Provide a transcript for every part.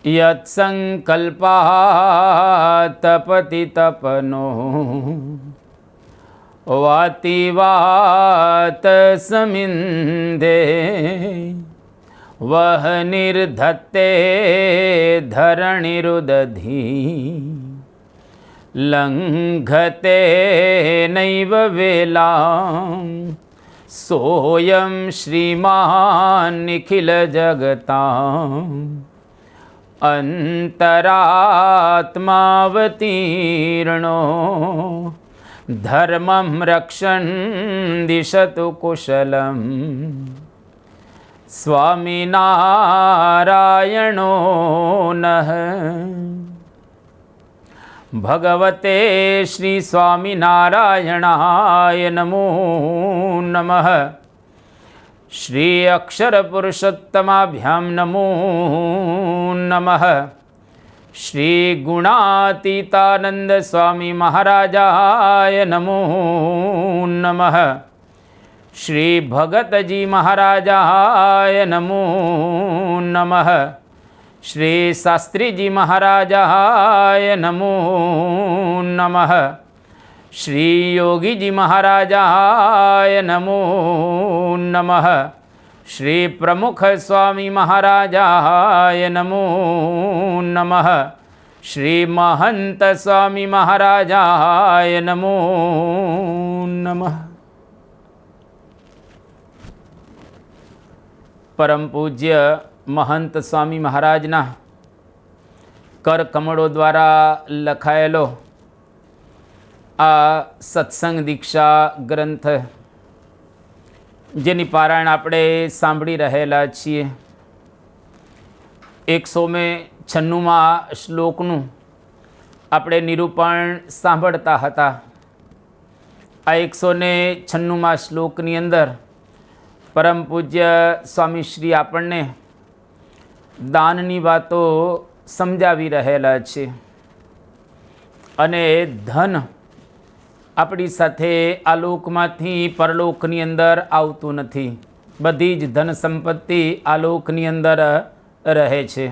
યત્સંકલ્પા તપતિ તપનો વાતિ વાત સમિંધે વહ નિર્ધત્તે ધરણીરુદધી લંઘતે નૈવ વેલાં સોયં શ્રીમાન નિખિલ જગતાં અંતરાત્માવતીર્ણો ધર્મં રક્ષન દિશતુ કુશલમ સ્વામિનારાયણો નઃ. ભગવતે શ્રી સ્વામિનારાયણાય નમો નમઃ. શ્રી અક્ષર પુરુષોત્તમાભ્યામ નમો નમઃ. શ્રી ગુણાતીતાનંદ સ્વામી મહારાજાય નમો નમઃ. શ્રી ભગતજી મહારાજાય નમો નમઃ. શ્રી શાસ્ત્રીજી મહારાજાય નમો નમઃ. શ્રી યોગીજી મહારાજાય નમો નમઃ. શ્રી પ્રમુખ સ્વામી મહારાજાય નમો નમઃ. શ્રી મહંત સ્વામી મહારાજાય નમો નમઃ. પરમ પૂજ્ય મહંત સ્વામી મહારાજના કરકમળો દ્વારા લખાયેલો આ સત્સંગ દીક્ષા ગ્રંથ, જેની પારાયણ આપણે સાંભળી રહેલા છીએ, 196માં શ્લોકનું આપણે નિરૂપણ સાંભળતા હતા. આ 196માં શ્લોકની અંદર પરમ પૂજ્ય સ્વામીશ્રી આપણને દાનની વાતો સમજાવી રહેલા છે. અને ધન આપણી સાથે આ લોકમાંથી પરલોકની અંદર આવતું નથી. બધી જ ધન સંપત્તિ આ લોકની અંદર રહે છે.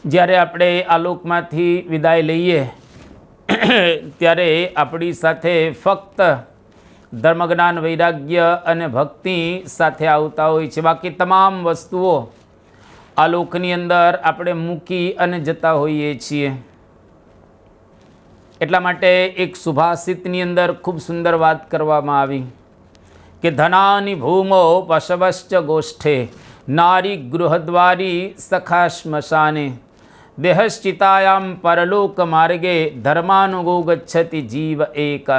જ્યારે આપણે આ લોકમાંથી વિદાય લઈએ ત્યારે આપણી સાથે ફક્ત ધર્મજ્ઞાન, વૈરાગ્ય અને ભક્તિ સાથે આવતા હોય છે. બાકી તમામ વસ્તુઓ આ લોકની અંદર આપણે મૂકી અને જતા હોઈએ છીએ. એટલા માટે એક સુભાષિતની અંદર ખૂબ સુંદર વાત કરવામાં આવી કે ધનાની ભૂમો પશવશ્ચ ગોષ્ઠે નારી ગૃહદ્વારી સખા શ્મશાને દેહશ્ચિતાયામ પરલોક માર્ગે ધર્માનુગો ગચ્છતિ જીવ એકઃ.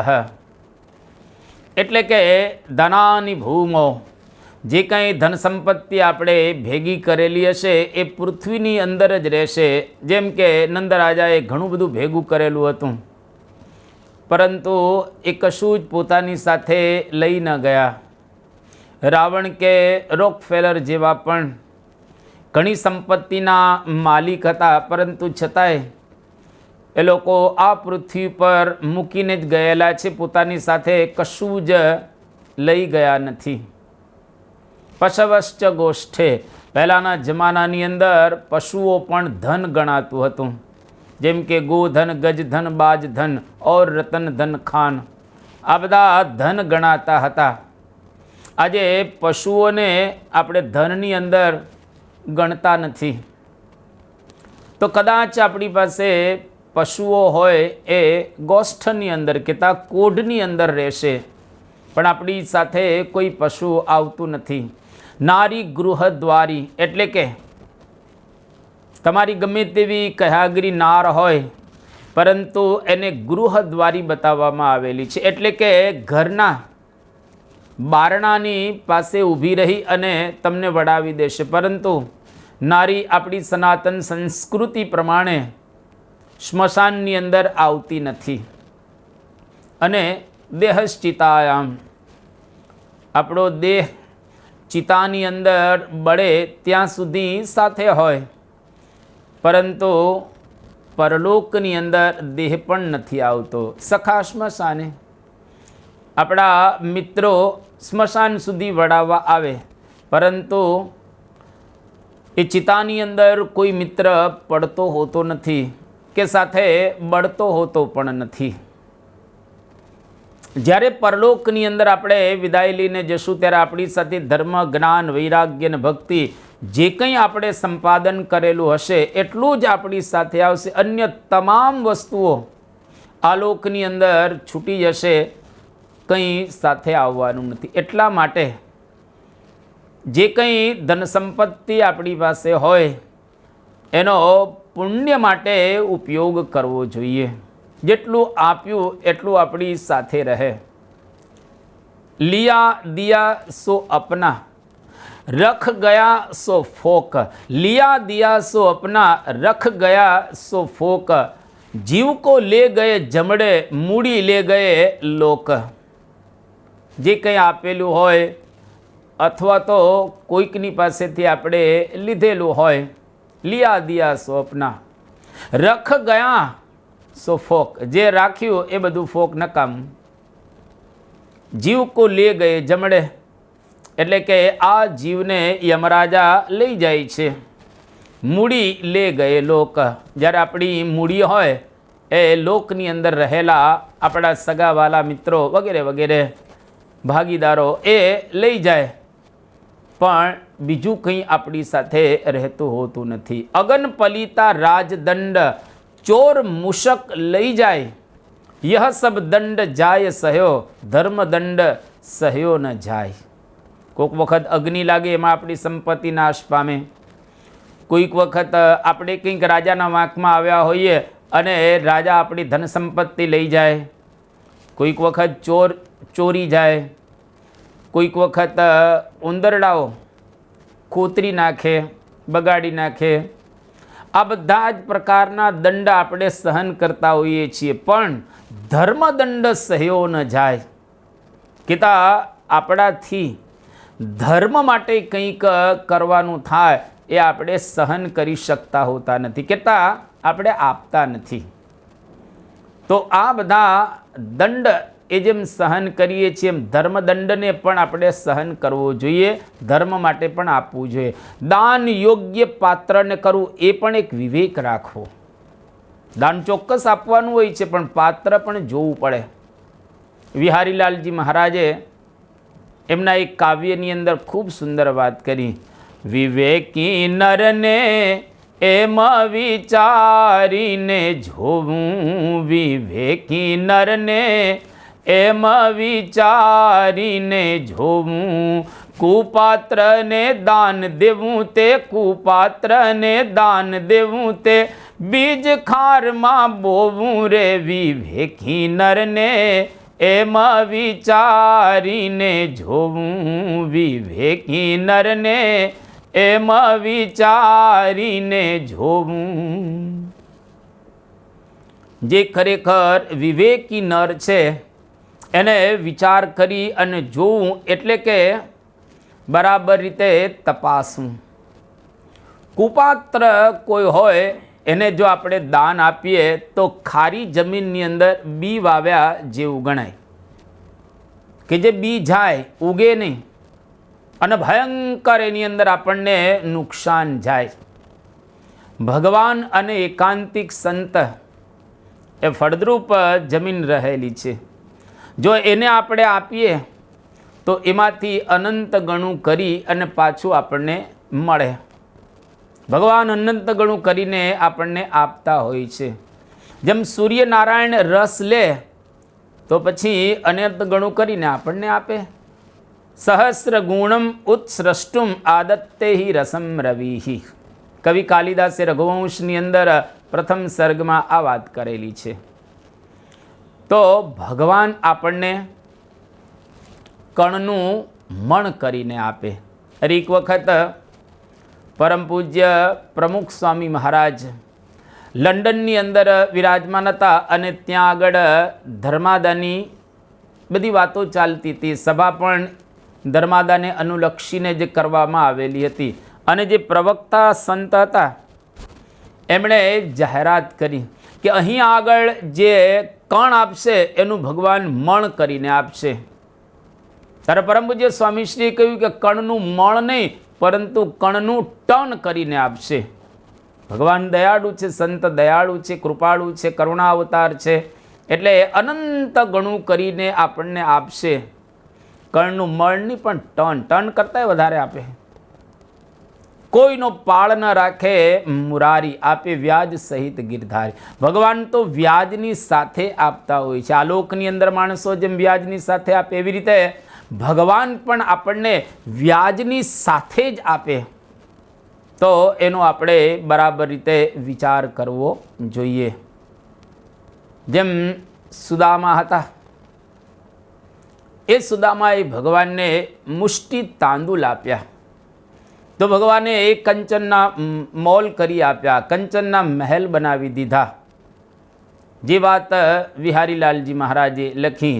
એટલે કે ધનાની ભૂમો, જે કંઈ ધન સંપત્તિ આપણે ભેગી કરેલી હશે એ પૃથ્વીની અંદર જ રહેશે. જેમ કે નંદરાજાએ ઘણું બધું ભેગું કરેલું હતું, પરંતુ એ કશું જ પોતાની સાથે લઈ ન ગયા. રાવણ કે રોકફેલર જેવા પણ ઘણી સંપત્તિના માલિક હતા, પરંતુ છતાંય એ લોકો આ પૃથ્વી પર મૂકીને જ ગયેલા છે, પોતાની સાથે કશું જ લઈ ગયા નથી. પશવશ્ચ ગોષ્ઠે, પહેલાંના જમાનાની અંદર પશુઓ પણ ધન ગણાતું હતું. જેમ કે ગોધન, ગજધન, બાજધન ઓર રતન ધન ખાન, આ બધા ધન ગણાતા હતા. આજે પશુઓને આપણે ધનની અંદર ગણતા નથી. તો કદાચ આપણી પાસે પશુઓ હોય એ ગોષ્ઠની અંદર કે તા કોઢની અંદર રહેશે, પણ આપણી સાથે કોઈ પશુ આવતું નથી. નારી ગૃહદ્વારી, એટલે કે તમારી ગમે તેવી કહાગરી નાર હોય, પરંતુ એને ગૃહદ્વારી બતાવવામાં આવેલી છે. એટલે કે ઘરના બારણાની પાસે ઊભી રહી અને તમને વડાવી દેશે. પરંતુ નારી આપણી સનાતન સંસ્કૃતિ પ્રમાણે સ્મશાનની અંદર આવતી નથી. અને દેહશ્ચિતાયામ, આપણો દેહ ચિતાની અંદર બળે ત્યાં સુધી સાથે હોય, પરંતુ પરલોકની અંદર દેહ પણ નથી આવતો. સખા સ્મશાને, આપણા મિત્રો સ્મશાન સુધી વડાવવા આવે, પરંતુ એ ચિતાની અંદર કોઈ મિત્ર પડતો હોતો નથી કે સાથે બળતો હોતો પણ નથી. જ્યારે પરલોકની અંદર આપણે વિદાય લઈને જશું ત્યારે આપણી સાથે ધર્મ, જ્ઞાન, વૈરાગ્ય અને ભક્તિ જે કંઈ આપણે સંપાદન કરેલું હશે એટલું જ આપણી સાથે આવશે. અન્ય તમામ વસ્તુઓ આલોકની અંદર છૂટી જશે, કંઈ સાથે આવવાનું નથી. એટલા માટે જે કંઈ ધન સંપત્તિ આપણી પાસે હોય એનો પુણ્ય માટે ઉપયોગ કરવો જોઈએ. જેટલું આપ્યું એટલું આપણી સાથે રહે. લિયા દિયા સો અપના, રખ ગયા સો ફોક. લિયા દિયા સો અપના, રખ ગયા સો ફોક. જીવ કો લે ગયે જમડે, મૂડી લે ગયે લોક. જે કંઈ આપેલું હોય અથવા તો કોઈકની પાસેથી આપણે લીધેલું હોય, લિયા દિયા સો અપના, રખ ગયા સો ફોક. જે રાખ્યું એ બધું ફોક નકામ. જીવ કો લે ગયે જમડે, એટલે કે આ જીવને યમરાજા લઈ જાય છે. મૂડી લે ગયે લોક. જ્યારે આપણી મૂડી હોય એ લોકની અંદર રહેલા આપણા સગાવાલા મિત્રો વગેરે વગેરે ભાગીદારો એ લઈ જાય, પણ બીજું કંઈ આપણી સાથે રહેતું હોતું નથી. અગન પલિતા રાજદંડ, ચોર મૂષક લઈ જાય. યહ સબ દંડ જાય સહ્યો, ધર્મદંડ સહ્યો ન જાય. કોઈક વખત અગ્નિ લાગે એમાં આપણી સંપત્તિ નાશ પામે. કોઈક વખત આપણે કંઈક રાજાના વાંકમાં આવ્યા હોઈએ અને રાજા આપણી ધન સંપત્તિ લઈ જાય. કોઈક વખત ચોરી જાય. કોઈક વખત ઉંદરડાઓ કોતરી નાખે, બગાડી નાખે. આ બધા જ પ્રકારના દંડ આપણે સહન કરતા હોઈએ છીએ, પણ ધર્મદંડ સહ્યો ન જાય. કહેતા આપણાથી ધર્મ માટે કંઈક કરવાનું થાય એ આપણે સહન કરી શકતા હોતા નથી. કહેતા આપણે આપતા નથી. તો આ બધા દંડ એ જેમ સહન કરીએ છીએ એમ ધર્મદંડને પણ આપણે સહન કરવો જોઈએ. ધર્મ માટે પણ આપવું જોઈએ. દાન યોગ્ય પાત્રને કરવું એ પણ એક વિવેક રાખવો. દાન ચોક્કસ આપવાનું હોય છે, પણ પાત્ર પણ જોવું પડે. વિહારીલાલજી મહારાજે એમના એક કાવ્યની અંદર ખૂબ સુંદર વાત કરી. વિવેકી નરને એમ વિચારીને જોવું, વિવેકી નરને એમ વિચારીને જોવું. કુપાત્રને દાન દેવું તે, કુપાત્રને દાન દેવું તે, બીજ ખારમાં બોવું રે. વિવેકી નરને એમ વિચારીને જોવું, વિવેકી નરને એમ વિચારીને જોવું. જે ખરેખર વિવેકી નર છે એને વિચાર કરી અને જોવું, એટલે કે બરાબર રીતે તપાસવું. કુપાત્ર કોઈ હોય એને જો આપણે દાન આપીએ તો ખારી જમીનની અંદર બી વાવ્યા જેવું ગણાય. કે જે બી જાય, ઉગે નહીં અને ભયંકર એની અંદર આપણને નુકસાન જાય. ભગવાન અને એકાંતિક સંત એ ફળદ્રુપ જમીન રહેલી છે. જો એને આપણે આપીએ તો એમાંથી અનંત ગણું કરી અને પાછું આપણને મળે. ભગવાન અનંત ગણું કરીને આપણને આપતા હોય છે. જેમ સૂર્યનારાયણ રસ લે તો પછી અનંત ગણું કરીને આપણને આપે. સહસ્ર ગુણમ ઉત્સૃષ્ટુમ આદત્તે હિ રસમ રવિ. કવિ કાલિદાસે રઘુવંશની અંદર પ્રથમ સર્ગમાં આ વાત કરેલી છે. તો ભગવાન આપણને કણનું મણ કરીને આપે. એક વખત પરમ પૂજ્ય પ્રમુખ સ્વામી મહારાજ લંડનની અંદર વિરાજમાન હતા અને ત્યાં આગળ ધર્માદાની બધી વાતો ચાલતી હતી. સભા પણ ધર્માદાને અનુલક્ષીને જે કરવામાં આવેલી હતી. અને જે પ્રવક્તા સંત હતા એમણે જાહેરાત કરી કે અહીં આગળ જે કણ આપશે એનું ભગવાન મણ કરીને આપશે. ત્યારે પરમ પૂજ્ય સ્વામીશ્રીએ કહ્યું કે કણનું મણ નહીં પરંતુ કણનું ટન કરીને આપશે. ભગવાન દયાળુ છે, સંત દયાળુ છે, કૃપાળુ છે, કરુણા અવતાર છે, એટલે અનંત ગણું કરીને આપણને આપશે. કણનું મળની પણ ટન કરતાં વધારે આપે. કોઈનો પાળ ન રાખે મુરારી, આપે વ્યાજ સહિત ગિરધારી. ભગવાન તો વ્યાજની સાથે આપતા હોય છે. આલોકની અંદર માણસો જેમ વ્યાજની સાથે આપે, એવી રીતે ભગવાન પણ આપણને વ્યાજની સાથે જ આપે. તો એનો આપણે બરાબર રીતે વિચાર કરવો જોઈએ. જેમ સુદામા હતા, એ સુદામાએ ભગવાનને મુષ્ટિ તાંદુલ આપ્યા, તો ભગવાને એ કંચનના મોલ કરી આપ્યા, કંચનના મહેલ બનાવી દીધા. જે વાત વિહારીલાલજી મહારાજે લખી,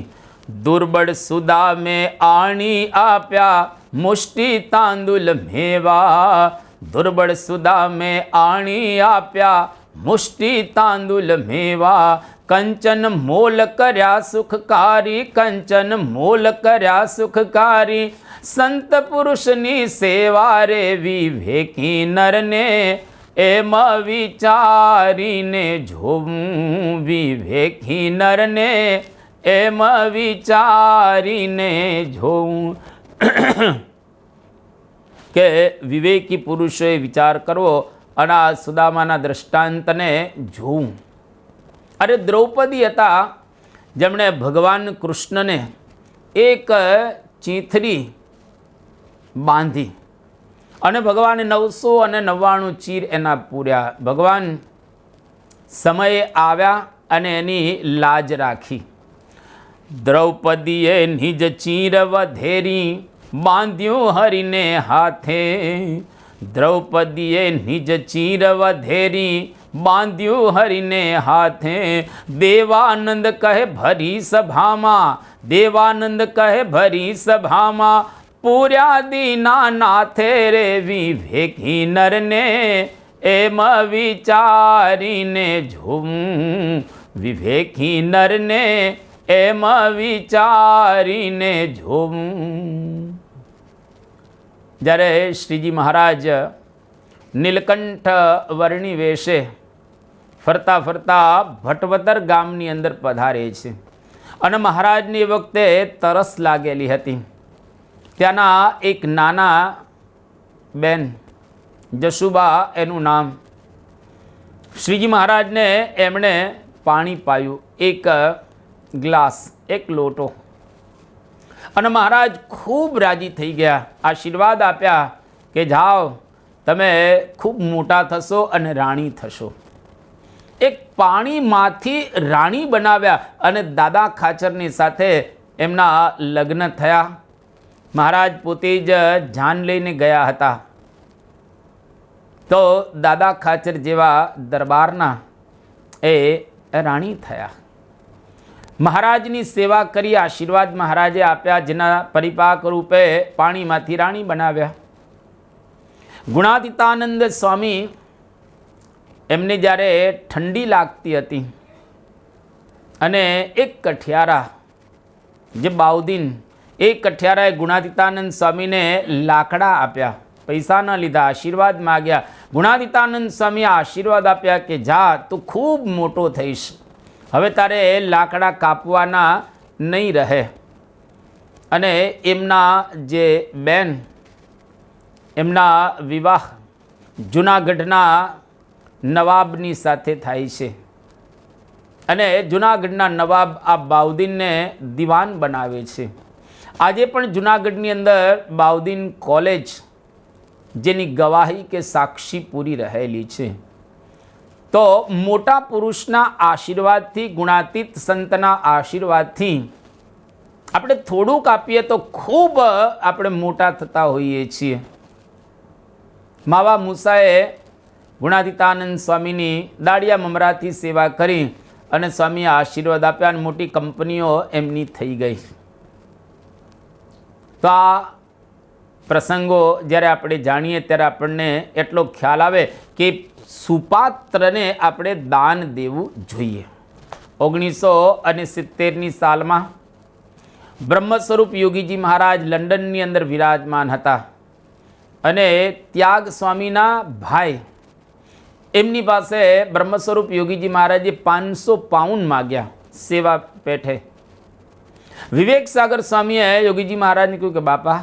દુર્બળ સુદામે આણી આપ્યા, મુષ્ટિ તાંદુલ મેવા. દુર્બળ સુદામે આણી આપ્યા, મુષ્ટિ તાંદુલ મેવા. કંચન મોલ કર્યા સુખકારી, કંચન મોલ કર્યા સુખકારી. સંત પુરુષની સેવા રે વિવેકી નરને, એમ વિચારીને જોવું. વિવેકી નરને એમ વિચારીને જોવું. કે વિવેકી પુરુષોએ વિચાર કરવો અને આ સુદામાના દ્રષ્ટાંતને જોવું. અરે દ્રૌપદી હતા, જેમણે ભગવાન કૃષ્ણને એક ચીંથરી બાંધી અને ભગવાને 999 ચીર એના પૂર્યા. ભગવાન સમયે આવ્યા અને એની લાજ રાખી. દ્રૌપદીએ નિજ ચીર વધેરી, બાંધ્યું હરિને હાથે. દ્રૌપદીએ નિજ ચીર વધેરી, બાંધ્યું હરિને હાથે. દેવાનંદ કહે ભરી સભામાં, દેવાનંદ કહે ભરી સભામાં. પૂર્યા દીના નાથે રે વિવેકી નરને, એમ વિચારીને જોવું. વિવેકી નરને એમ વિચારીને જોવું. જ્યારે શ્રીજી મહારાજ નીલકંઠ વર્ણી વેશે ફરતા ફરતા ભટવતર ગામની અંદર પધારે છે અને મહારાજની વખતે તરસ લાગેલી હતી. ત્યાંના એક નાના બેન, જશુબા એનું નામ, શ્રીજી મહારાજને એમણે પાણી પાયું, એક ગ્લાસ, એક લોટો, અને મહારાજ ખૂબ રાજી થઈ ગયા, આશીર્વાદ આપ્યા કે જાઓ તમે ખૂબ મોટા થશો અને રાણી થશો. એક પાણીમાંથી રાણી બનાવ્યા અને દાદા ખાચરની સાથે એમના લગ્ન થયા. મહારાજ પોતે જ જાન લઈને ગયા હતા. તો દાદા ખાચર જેવા દરબારના એ રાણી થયા. મહારાજની સેવા કરી, આશીર્વાદ મહારાજે આપ્યા, જેના પરિપાક રૂપે પાણીમાંથી રાણી બનાવ્યા. ગુણાતીતાનંદ સ્વામી, એમને જ્યારે ઠંડી લાગતી હતી અને એક કઠિયારા, જે બાઉદીન, એ કઠિયારાએ ગુણાતીતાનંદ સ્વામીને લાકડા આપ્યા, પૈસા ન લીધા, આશીર્વાદ માગ્યા. ગુણાતીતાનંદ સ્વામીએ આશીર્વાદ આપ્યા કે જા, તું ખૂબ મોટો થઈશ, હવે તારે લાકડા કાપવાના નહીં રહે. અને એમના જે બેન, એમના વિવાહ જૂનાગઢના નવાબની સાથે થાય છે અને જૂનાગઢના નવાબ આ બાઉદીનને દિવાન બનાવે છે. આજે પણ જૂનાગઢની અંદર બાઉદીન કોલેજ, જેની ગવાહી કે સાક્ષી પૂરી રહેલી છે. તો મોટા પુરુષના આશીર્વાદથી, ગુણાતીત સંતના આશીર્વાદથી આપણે થોડુંક આપીએ તો ખૂબ આપણે મોટા થતા હોઈએ છીએ. માવા મૂસાએ ગુણાતીતાનંદ સ્વામીની દાળિયા મમરાથી સેવા કરી અને સ્વામીએ આશીર્વાદ આપ્યા અને મોટી કંપનીઓ એમની થઈ ગઈ. તો આ પ્રસંગો જ્યારે આપણે જાણીએ ત્યારે આપણને એટલો ખ્યાલ આવે કે સુપાત્રને આપણે દાન દેવું જોઈએ. 1970ની સાલમાં બ્રહ્મ સ્વરૂપ યોગીજી મહારાજ લંડનની અંદર વિરાજમાન હતા. અને ત્યાગ સ્વામીના ભાઈ એમની પાસે બ્રહ્મ સ્વરૂપ યોગીજી મહારાજે 500 પાઉન્ડ માગ્યા સેવા પેઠે. વિવેક સાગર સ્વામીએ યોગીજી મહારાજને કહ્યું કે બાપા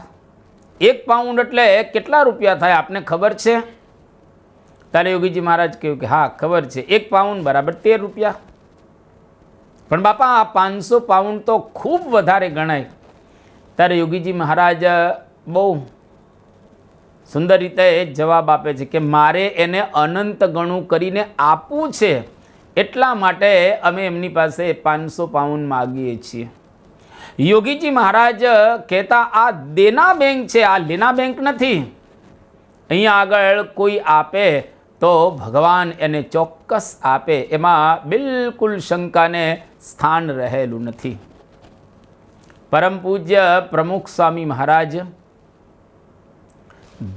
1 પાઉન્ડ એટલે કેટલા રૂપિયા થાય આપને ખબર છે? ત્યારે યોગીજી મહારાજ કહ્યું કે હા ખબર છે, 1 પાઉન્ડ બરાબર 13 રૂપિયા. પણ બાપા આ 500 પાઉન્ડ તો ખૂબ વધારે ગણાય. ત્યારે યોગીજી મહારાજ બહુ સુંદર રીતે જવાબ આપે છે કે મારે એને અનંત ગણું કરીને આપવું છે, એટલા માટે અમે એમની પાસે 500 પાઉન્ડ માગીએ છીએ. યોગીજી મહારાજ કહેતા આ દેના બેંક છે, આ લેના બેંક નથી. અહીંયા આગળ કોઈ આપે તો ભગવાન એને ચોક્કસ આપે, એમાં બિલકુલ શંકાને સ્થાન રહેલું નથી. પરમ પૂજ્ય પ્રમુખ સ્વામી મહારાજ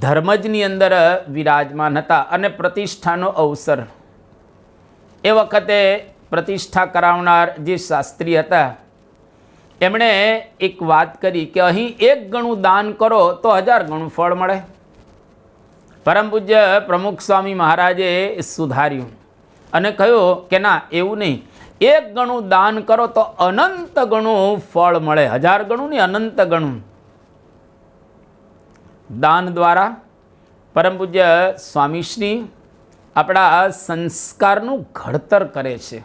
ધર્મજની અંદર વિરાજમાન હતા અને પ્રતિષ્ઠાનો અવસર. એ વખતે પ્રતિષ્ઠા કરાવનાર જે શાસ્ત્રી હતા એમણે એક વાત કરી કે અહીં 1 ગણું દાન કરો તો 1000 ગણું ફળ મળે. પરમ પૂજ્ય પ્રમુખ સ્વામી મહારાજે સુધાર્યું અને કહ્યું કે ના, એવું નહીં, 1 ગણું દાન કરો તો અનંત ગણું ફળ મળે. 1000 ગણું નહીં, અનંત ગણું. દાન દ્વારા પરમ પૂજ્ય સ્વામીશ્રી આપણા સંસ્કારનું ઘડતર કરે છે,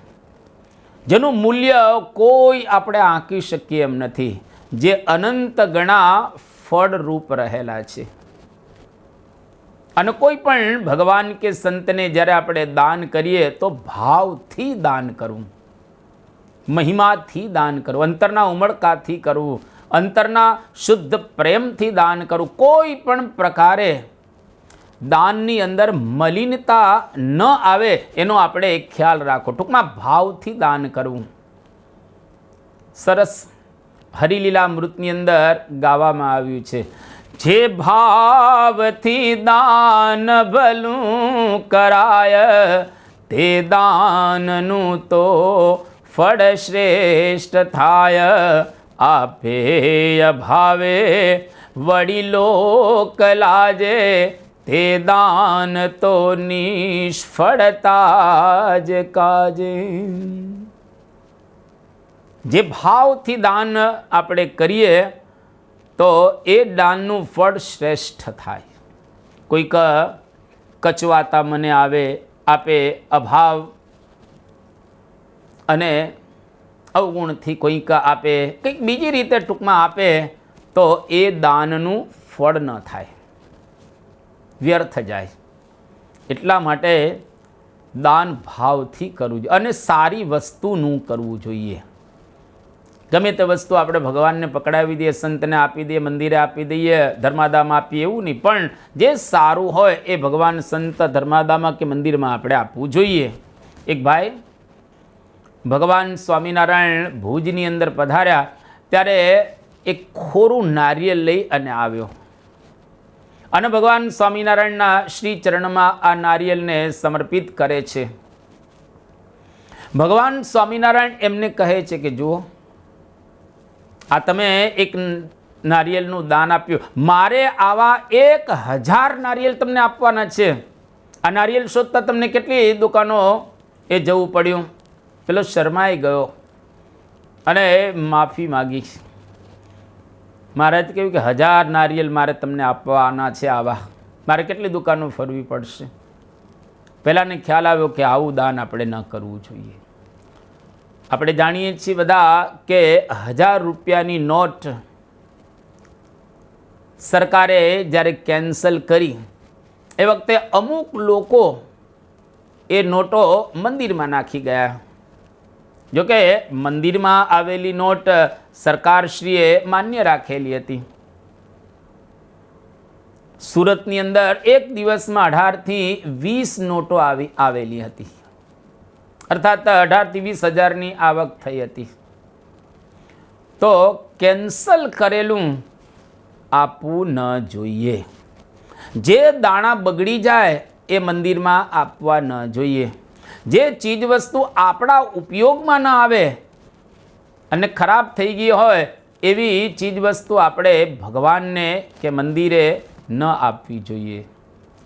જેનું મૂલ્ય કોઈ આપણે આંકી શકીએ એમ નથી, જે અનંત ગણા ફળરૂપ રહેલા છે. અને કોઈ પણ ભગવાન કે સંતને જ્યારે આપણે દાન કરીએ તો ભાવથી દાન કરવું, મહિમાથી દાન કરવું, અંતરના ઉમળકાથી કરવું, અંતરના શુદ્ધ પ્રેમથી દાન કરવું. કોઈ પણ પ્રકારે દાનની અંદર મલિનતા ન આવે એનો આપણે ખ્યાલ રાખો. ટૂંકમાં ભાવથી દાન કરવું. સરસ હરિલીલા અમૃતની અંદર ગાવામાં આવ્યું છે, જે ભાવથી દાન ભલું કરાય તે દાનનું તો ફળ શ્રેષ્ઠ થાય. આપે ભાવે વડીલો કલાજે તે દાન તો નિષ્ફળતા જ કાજે. જે ભાવથી દાન આપણે કરીએ તો એ દાનનું ફળ શ્રેષ્ઠ થાય. કોઈક કચવાતા મને આવે આપે અભાવ અને અવગુણથી કોઈક આપે, કંઈક બીજી રીતે ટૂંકમાં આપે તો એ દાનનું ફળ ન થાય, વ્યર્થ જાય. એટલા માટે દાન ભાવથી કરવું જોઈએ અને સારી વસ્તુનું કરવું જોઈએ. ગમે તે વસ્તુ આપણે ભગવાનને પકડાવી દઈએ, સંતને આપી દઈએ, મંદિરે આપી દઈએ, ધર્માદામાં આપીએ એવું નહીં, પણ જે સારું હોય એ ભગવાન, સંત, ધર્માદામાં કે મંદિરમાં આપણે આપવું જોઈએ. એક ભાઈ ભગવાન સ્વામિનારાયણ ભુજની અંદર પધાર્યા ત્યારે એક ખોરું નારિયેળ લઈ અને આવ્યો અને ભગવાન સ્વામિનારાયણના શ્રી ચરણમાં આ નારિયેળને સમર્પિત કરે છે. ભગવાન સ્વામિનારાયણ એમને કહે છે કે જુઓ, આ તમે એક નારિયેળનું દાન આપ્યું, મારે આવા 1000 નારિયેળ તમને આપવાના છે. આ નારિયેળ શોધતા તમને કેટલી દુકાનો એ જવું પડ્યું. પેલો શરમાઈ ગયો અને માફી માગી. મહારાજ કહ્યું કે 1000 નારિયેળ મારે તમને આપવાના છે, આવા મારે કેટલી દુકાનો ફરવી પડશે. પહેલાંને ખ્યાલ આવ્યો કે આવું દાન આપણે ન કરવું જોઈએ. આપણે જાણીએ છીએ બધા કે 1000 રૂપિયાની નોટ સરકારે જ્યારે કેન્સલ કરી એ વખતે અમુક લોકો એ નોટો મંદિરમાં નાખી ગયા. જોકે મંદિરમાં આવેલી નોટ સરકારશ્રીએ માન્ય રાખેલી હતી. સુરતની અંદર એક દિવસમાં 18 થી 20 નોટો આવેલી હતી, અર્થાત 18 થી 20,000ની આવક થઈ હતી. તો કેન્સલ કરેલું આપવું ન જોઈએ. જે દાણા બગડી જાય એ મંદિરમાં આપવા ન જોઈએ. જે ચીજવસ્તુ આપણા ઉપયોગમાં ન આવે અને ખરાબ થઈ ગઈ હોય એવી ચીજવસ્તુ આપણે ભગવાનને કે મંદિરે ન આપવી જોઈએ.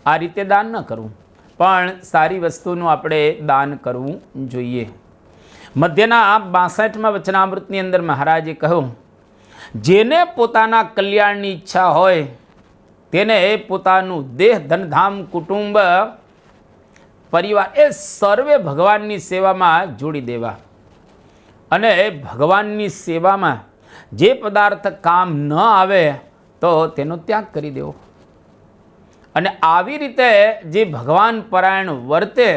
આ રીતે દાન ન કરવું, પણ સારી વસ્તુનું આપણે દાન કરવું જોઈએ. મધ્યના 62માં વચનામૃતની અંદર મહારાજે કહ્યું, જેને પોતાના કલ્યાણની ઈચ્છા હોય તેને પોતાનું દેહ, ધનધામ, કુટુંબ, પરિવાર એ સર્વે ભગવાનની સેવામાં જોડી દેવા. અને ભગવાનની સેવામાં જે પદાર્થ કામ ન આવે તો તેનો ત્યાગ કરી દેવો. અને આવી રીતે જે ભગવાન પરાયણ વર્તે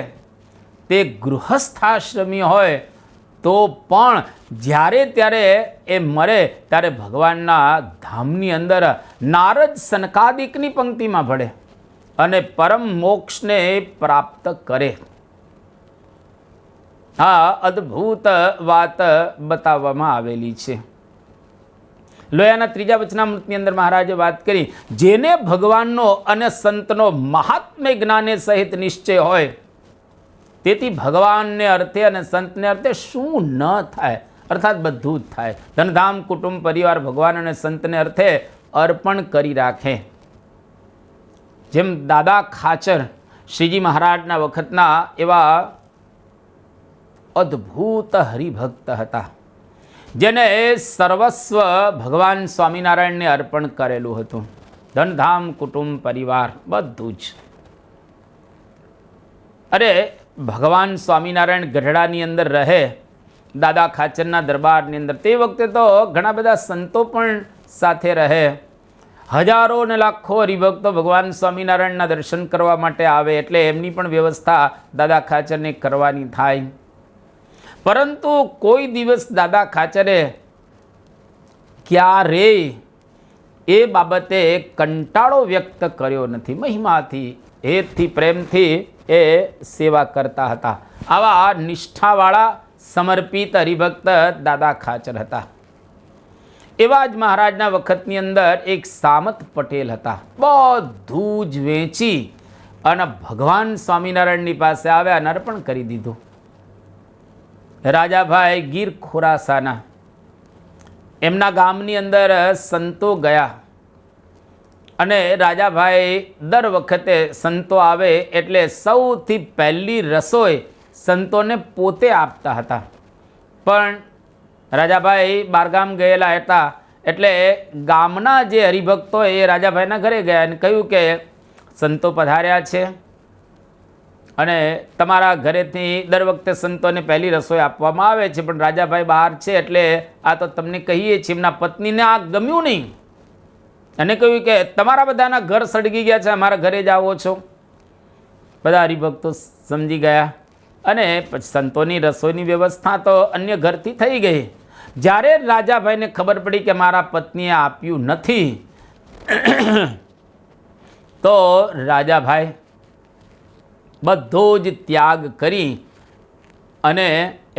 તે ગૃહસ્થાશ્રમી હોય તો પણ જ્યારે ત્યારે એ મરે ત્યારે ભગવાનના ધામની અંદર નારદ સનકાદિકની પંક્તિમાં ભળે અને પરમ મોક્ષને પ્રાપ્ત કરે. આ અદ્ભુત વાત બતાવવામાં આવેલી છે. લોયાના 3જા વચનામૃતની અંદર મહારાજે વાત કરી, જેને ભગવાનનો અને સંતનો મહાત્મ્ય જ્ઞાને સહિત નિશ્ચય હોય તેથી ભગવાનને અર્થે અને સંતને અર્થે શું ન થાય, અર્થાત બધું જ થાય. ધનધામ, કુટુંબ, પરિવાર ભગવાન અને સંતને અર્થે અર્પણ કરી રાખે. જેમ દાદા ખાચર શ્રીજી મહારાજના વખતના એવા અદ્ભુત હરિભક્ત હતા, જેને સર્વસ્વ ભગવાન સ્વામિનારાયણને અર્પણ કરેલું હતું. ધનધામ, કુટુંબ, પરિવાર બધું જ. અરે ભગવાન સ્વામિનારાયણ ગઢડાની અંદર રહે, દાદા ખાચરના દરબારની અંદર, તે વખતે તો ઘણા બધા સંતો પણ સાથે રહે. હજારો ને લાખો હરિભક્તો ભગવાન સ્વામિનારાયણના દર્શન કરવા માટે આવે, એટલે એમની પણ વ્યવસ્થા દાદા ખાચરને કરવાની થાય. પરંતુ કોઈ દિવસ દાદા ખાચરે ક્યારેય એ બાબતે કંટાળો વ્યક્ત કર્યો નથી. મહિમાથી, હેતથી, પ્રેમથી એ સેવા કરતા હતા. આવા નિષ્ઠાવાળા સમર્પિત હરિભક્ત દાદા ખાચર હતા. એવા જ મહારાજના વખતની અંદર એક સામત પટેલ હતા. બધું જ વેચી અને ભગવાન સ્વામિનારાયણની પાસે આવ્યા અને અર્પણ કરી દીધું. રાજાભાઈ ગીર ખોરાસાના એમના ગામની અંદર સંતો ગયા અને રાજાભાઈ દર વખતે સંતો આવે એટલે સૌથી પહેલી રસોઈ સંતોને પોતે આપતા હતા. પણ રાજાભાઈ બહારગામ ગયેલા હતા એટલે ગામના જે હરિભક્તો એ રાજાભાઈના ઘરે ગયા અને કહ્યું કે સંતો પધાર્યા છે અને તમારા ઘરેથી દર વખતે સંતોને પહેલી રસોઈ આપવામાં આવે છે, પણ રાજાભાઈ બહાર છે એટલે આ તો તમને કહીએ છીએ. એમના પત્નીને આ ગમ્યું નહીં અને કહ્યું કે તમારા બધાના ઘર સળગી ગયા છે, અમારા ઘરે જ આવો છો. બધા હરિભક્તો સમજી ગયા અને પછી સંતોની રસોઈની વ્યવસ્થા તો અન્ય ઘરથી થઈ ગઈ. જ્યારે રાજાભાઈને ખબર પડી કે મારા પત્નીએ આપ્યું નથી તો રાજાભાઈ બધો જ ત્યાગ કરી અને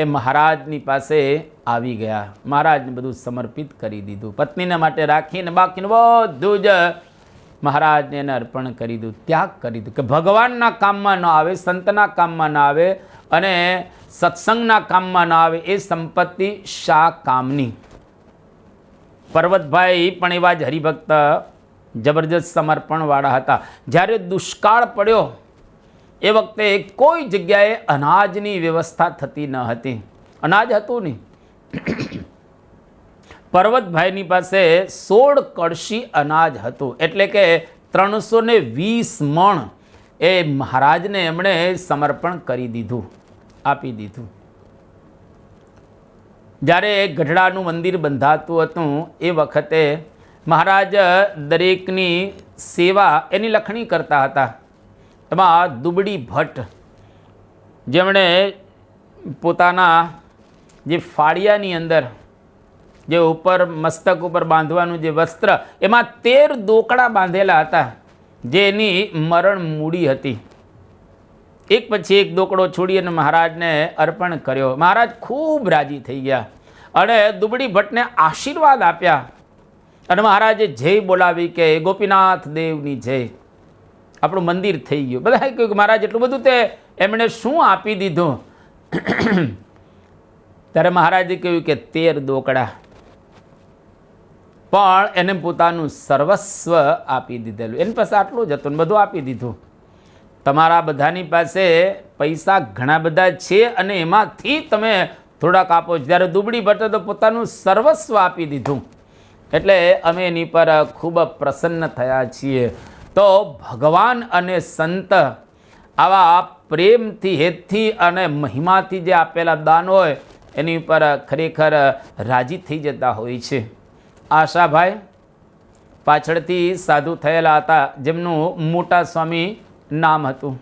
એ મહારાજની પાસે આવી ગયા. મહારાજને બધું સમર્પિત કરી દીધું. પત્નીને માટે રાખીને બાકીનું બધું જ મહારાજને એને અર્પણ કરી દીધું, ત્યાગ કરી દીધું કે ભગવાનના કામમાં ન આવે, સંતના કામમાં ન આવે અને સત્સંગના કામમાં ન આવે એ સંપત્તિ શા કામની. પર્વતભાઈ પણ એવા જ હરિભક્ત જબરજસ્ત સમર્પણવાળા હતા. જ્યારે દુષ્કાળ પડ્યો એ વખતે કોઈ જગ્યાએ અનાજની વ્યવસ્થા થતી ન હતી. અનાજ હતું નહીં. પર્વતભાઈની પાસે 16 કળશી અનાજ હતું, એટલે કે 320 મણ એ મહારાજને એમણે સમર્પણ કરી દીધું, આપી દીધું. જ્યારે ગઢડાનું મંદિર બંધાતું હતું એ વખતે મહારાજ દરેકની સેવા એની લખણી કરતા હતા. એમાં દુબડી ભટ્ટ, જેમણે પોતાના જે ફાળિયાની અંદર જે ઉપર મસ્તક ઉપર બાંધવાનું જે વસ્ત્ર, એમાં 13 દોકડા બાંધેલા હતા, જેની મરણ મૂડી હતી. એક પછી એક દોકડો છોડી અને મહારાજને અર્પણ કર્યો. મહારાજ ખૂબ રાજી થઈ ગયા અને દુબડી ભટ્ટને આશીર્વાદ આપ્યા અને મહારાજે જય બોલાવી કે ગોપીનાથ દેવની જય, આપણું મંદિર થઈ ગયું. બધાએ કહ્યું કે મહારાજ એટલું બધું તે એમણે શું આપી દીધું? ત્યારે મહારાજે કહ્યું કે 13 દોકડા. પણ એને પોતાનું સર્વસ્વ આપી દીધેલું. એની પાસે આટલું જ હતું ને બધું આપી દીધું. તમારા બધાની પાસે પૈસા ઘણા બધા છે અને એમાંથી તમે થોડાક આપો. જ્યારે દુબળી ભટ્ટે તો પોતાનું સર્વસ્વ આપી દીધું. એટલે અમે એની પર ખૂબ પ્રસન્ન થયા છીએ. તો ભગવાન અને સંત આવા પ્રેમથી, હેતથી અને મહિમાથી જે આપેલા દાન હોય એની ઉપર ખરેખર રાજી થઈ જતા હોય છે. આશાભાઈ પાછળથી સાધુ થયેલા હતા, જેમનું મોટા સ્વામી નામ હતું,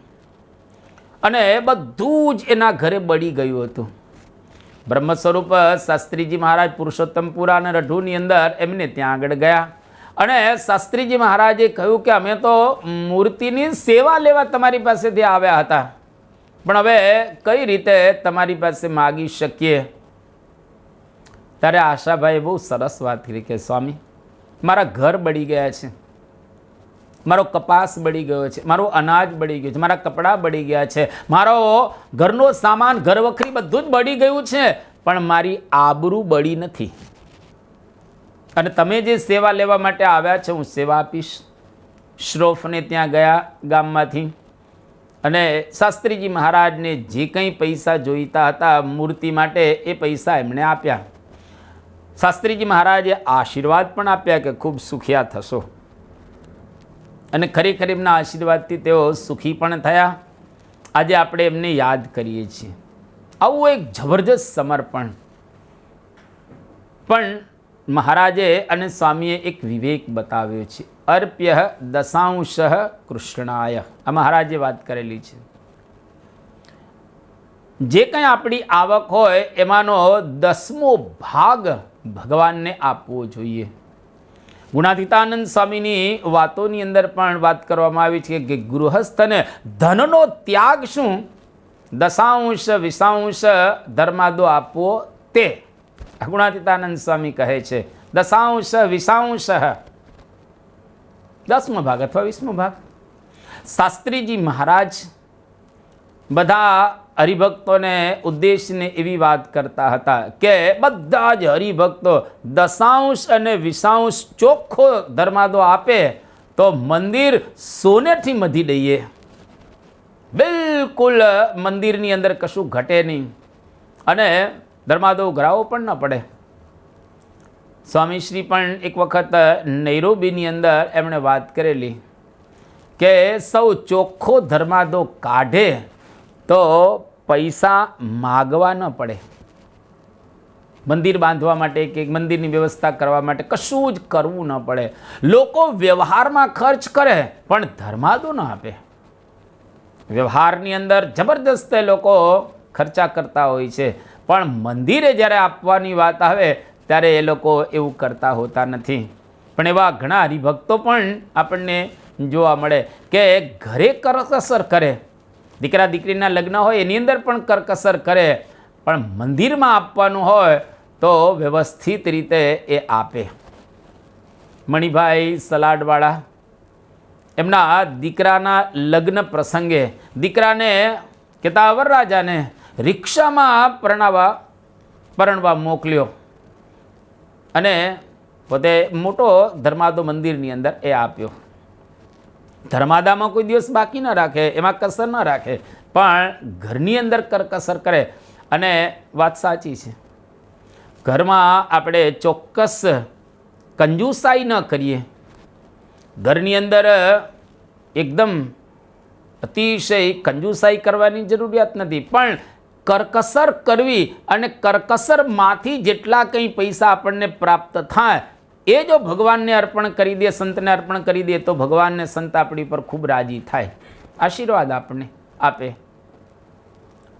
અને બધું જ એના ઘરે બળી ગયું હતું. બ્રહ્મ સ્વરૂપ શાસ્ત્રીજી મહારાજ પુરુષોત્તમપુરા અને રઢુની અંદર એમને ત્યાં આગળ ગયા અને શાસ્ત્રીજી મહારાજે કહ્યું કે અમે તો મૂર્તિની સેવા લેવા તમારી પાસેથી આવ્યા હતા, પણ હવે કઈ રીતે તમારી પાસે માગી શકીએ? ત્યારે આશાભાઈ બહુ સરસ વાત કરી કે સ્વામી, મારા ઘર બળી ગયા છે, મારો કપાસ બળી ગયો છે, મારું અનાજ બળી ગયું છે, મારા કપડાં બળી ગયા છે, મારો ઘરનો સામાન, ઘર વખરી બધું જ બળી ગયું છે, પણ મારી આબરૂ બળી નથી. અને તમે જે સેવા લેવા માટે આવ્યા છે હું સેવા આપીશ. શ્રોફને ત્યાં ગયા ગામમાંથી, અને શાસ્ત્રીજી મહારાજને જે કંઈ પૈસા જોઈતા હતા મૂર્તિ માટે એ પૈસા એમણે આપ્યા. શાસ્ત્રીજી મહારાજે આશીર્વાદ પણ આપ્યા કે ખૂબ સુખિયા થશો, અને ખરેખર એમના આશીર્વાદથી તેઓ સુખી પણ થયા. આજે આપણે એમને યાદ કરીએ છીએ. આવું એક જબરજસ્ત સમર્પણ. પણ મહારાજે અને સ્વામીએ એક વિવેક બતાવ્યો છે. અર્પ્ય દશાંશ કૃષ્ણાય, આ મહારાજે વાત કરેલી છે. જે કંઈ આપણી આવક હોય એમાંનો 10મો ભાગ ભગવાનને આપવો જોઈએ. ગુણાતીતાનંદ સ્વામીની વાતોની અંદર પણ વાત કરવામાં આવી છે કે ગૃહસ્થને ધનનો ત્યાગ શું, દશાંશ વિશાંશ ધર્માદો આપવો તે. ગુણાતીતાનંદ સ્વામી કહે છે દશાંશ વિશાંશ, 10મો ભાગ અથવા 20મો ભાગ. શાસ્ત્રીજી મહારાજ બધા હરિભક્તોને ઉદ્દેશને એવી વાત કરતા હતા કે બધા જ હરિભક્તો દશાંશ અને વિશાંશ ચોખ્ખો ધર્માદો આપે તો મંદિર સોનેથી મધી દઈએ. બિલકુલ મંદિરની અંદર કશું ઘટે નહીં અને ધર્માદો ઉઘરાવો પણ ન પડે. સ્વામીશ્રી પણ એક વખત નૈરોબીની અંદર એમણે વાત કરેલી કે સૌ ચોખ્ખો ધર્માદો કાઢે તો પૈસા માગવા ન પડે. મંદિર બાંધવા માટે કે મંદિરની વ્યવસ્થા કરવા માટે કશું જ કરવું ન પડે. લોકો વ્યવહારમાં ખર્ચ કરે પણ ધર્માદો ન આપે. વ્યવહારની અંદર જબરદસ્ત લોકો ખર્ચા કરતા હોય છે, પણ મંદિરે જ્યારે આપવાની વાત આવે ત્યારે એ લોકો એવું કરતા હોતા નથી. પણ એવા ઘણા હરિભક્તો પણ આપણને જોવા મળે કે ઘરે કરકસર કરે, દીકરા દીકરીના લગ્ન હોય એની અંદર પણ કરકસર કરે, પણ મંદિરમાં આપવાનું હોય તો વ્યવસ્થિત રીતે એ આપે. મણિભાઈ સલાડવાળા એમના દીકરાના લગ્ન પ્રસંગે દીકરાને કહેતા વરરાજાને રિક્ષામાં પરણવા મોકલ્યો અને પોતે મોટો ધર્માદો મંદિરની અંદર એ આપ્યો. ધર્માદામાં કોઈ દિવસ બાકી ન રાખે, એમાં કસર ન રાખે, પણ ઘરની અંદર કરકસર કરે. અને વાત સાચી છે, ઘરમાં આપણે ચોક્કસ કંજૂસાઈ ન કરીએ. ઘરની અંદર એકદમ અતિશય કંજૂસાઈ કરવાની જરૂરિયાત નથી, પણ કરકસર કરવી અને કરકસરમાંથી જેટલા કંઈ પૈસા આપણને પ્રાપ્ત થાય એ જો ભગવાનને અર્પણ કરી દે, સંતને અર્પણ કરી દે તો ભગવાનને સંત આપણી પર ખૂબ રાજી થાય, આશીર્વાદ આપણને આપે.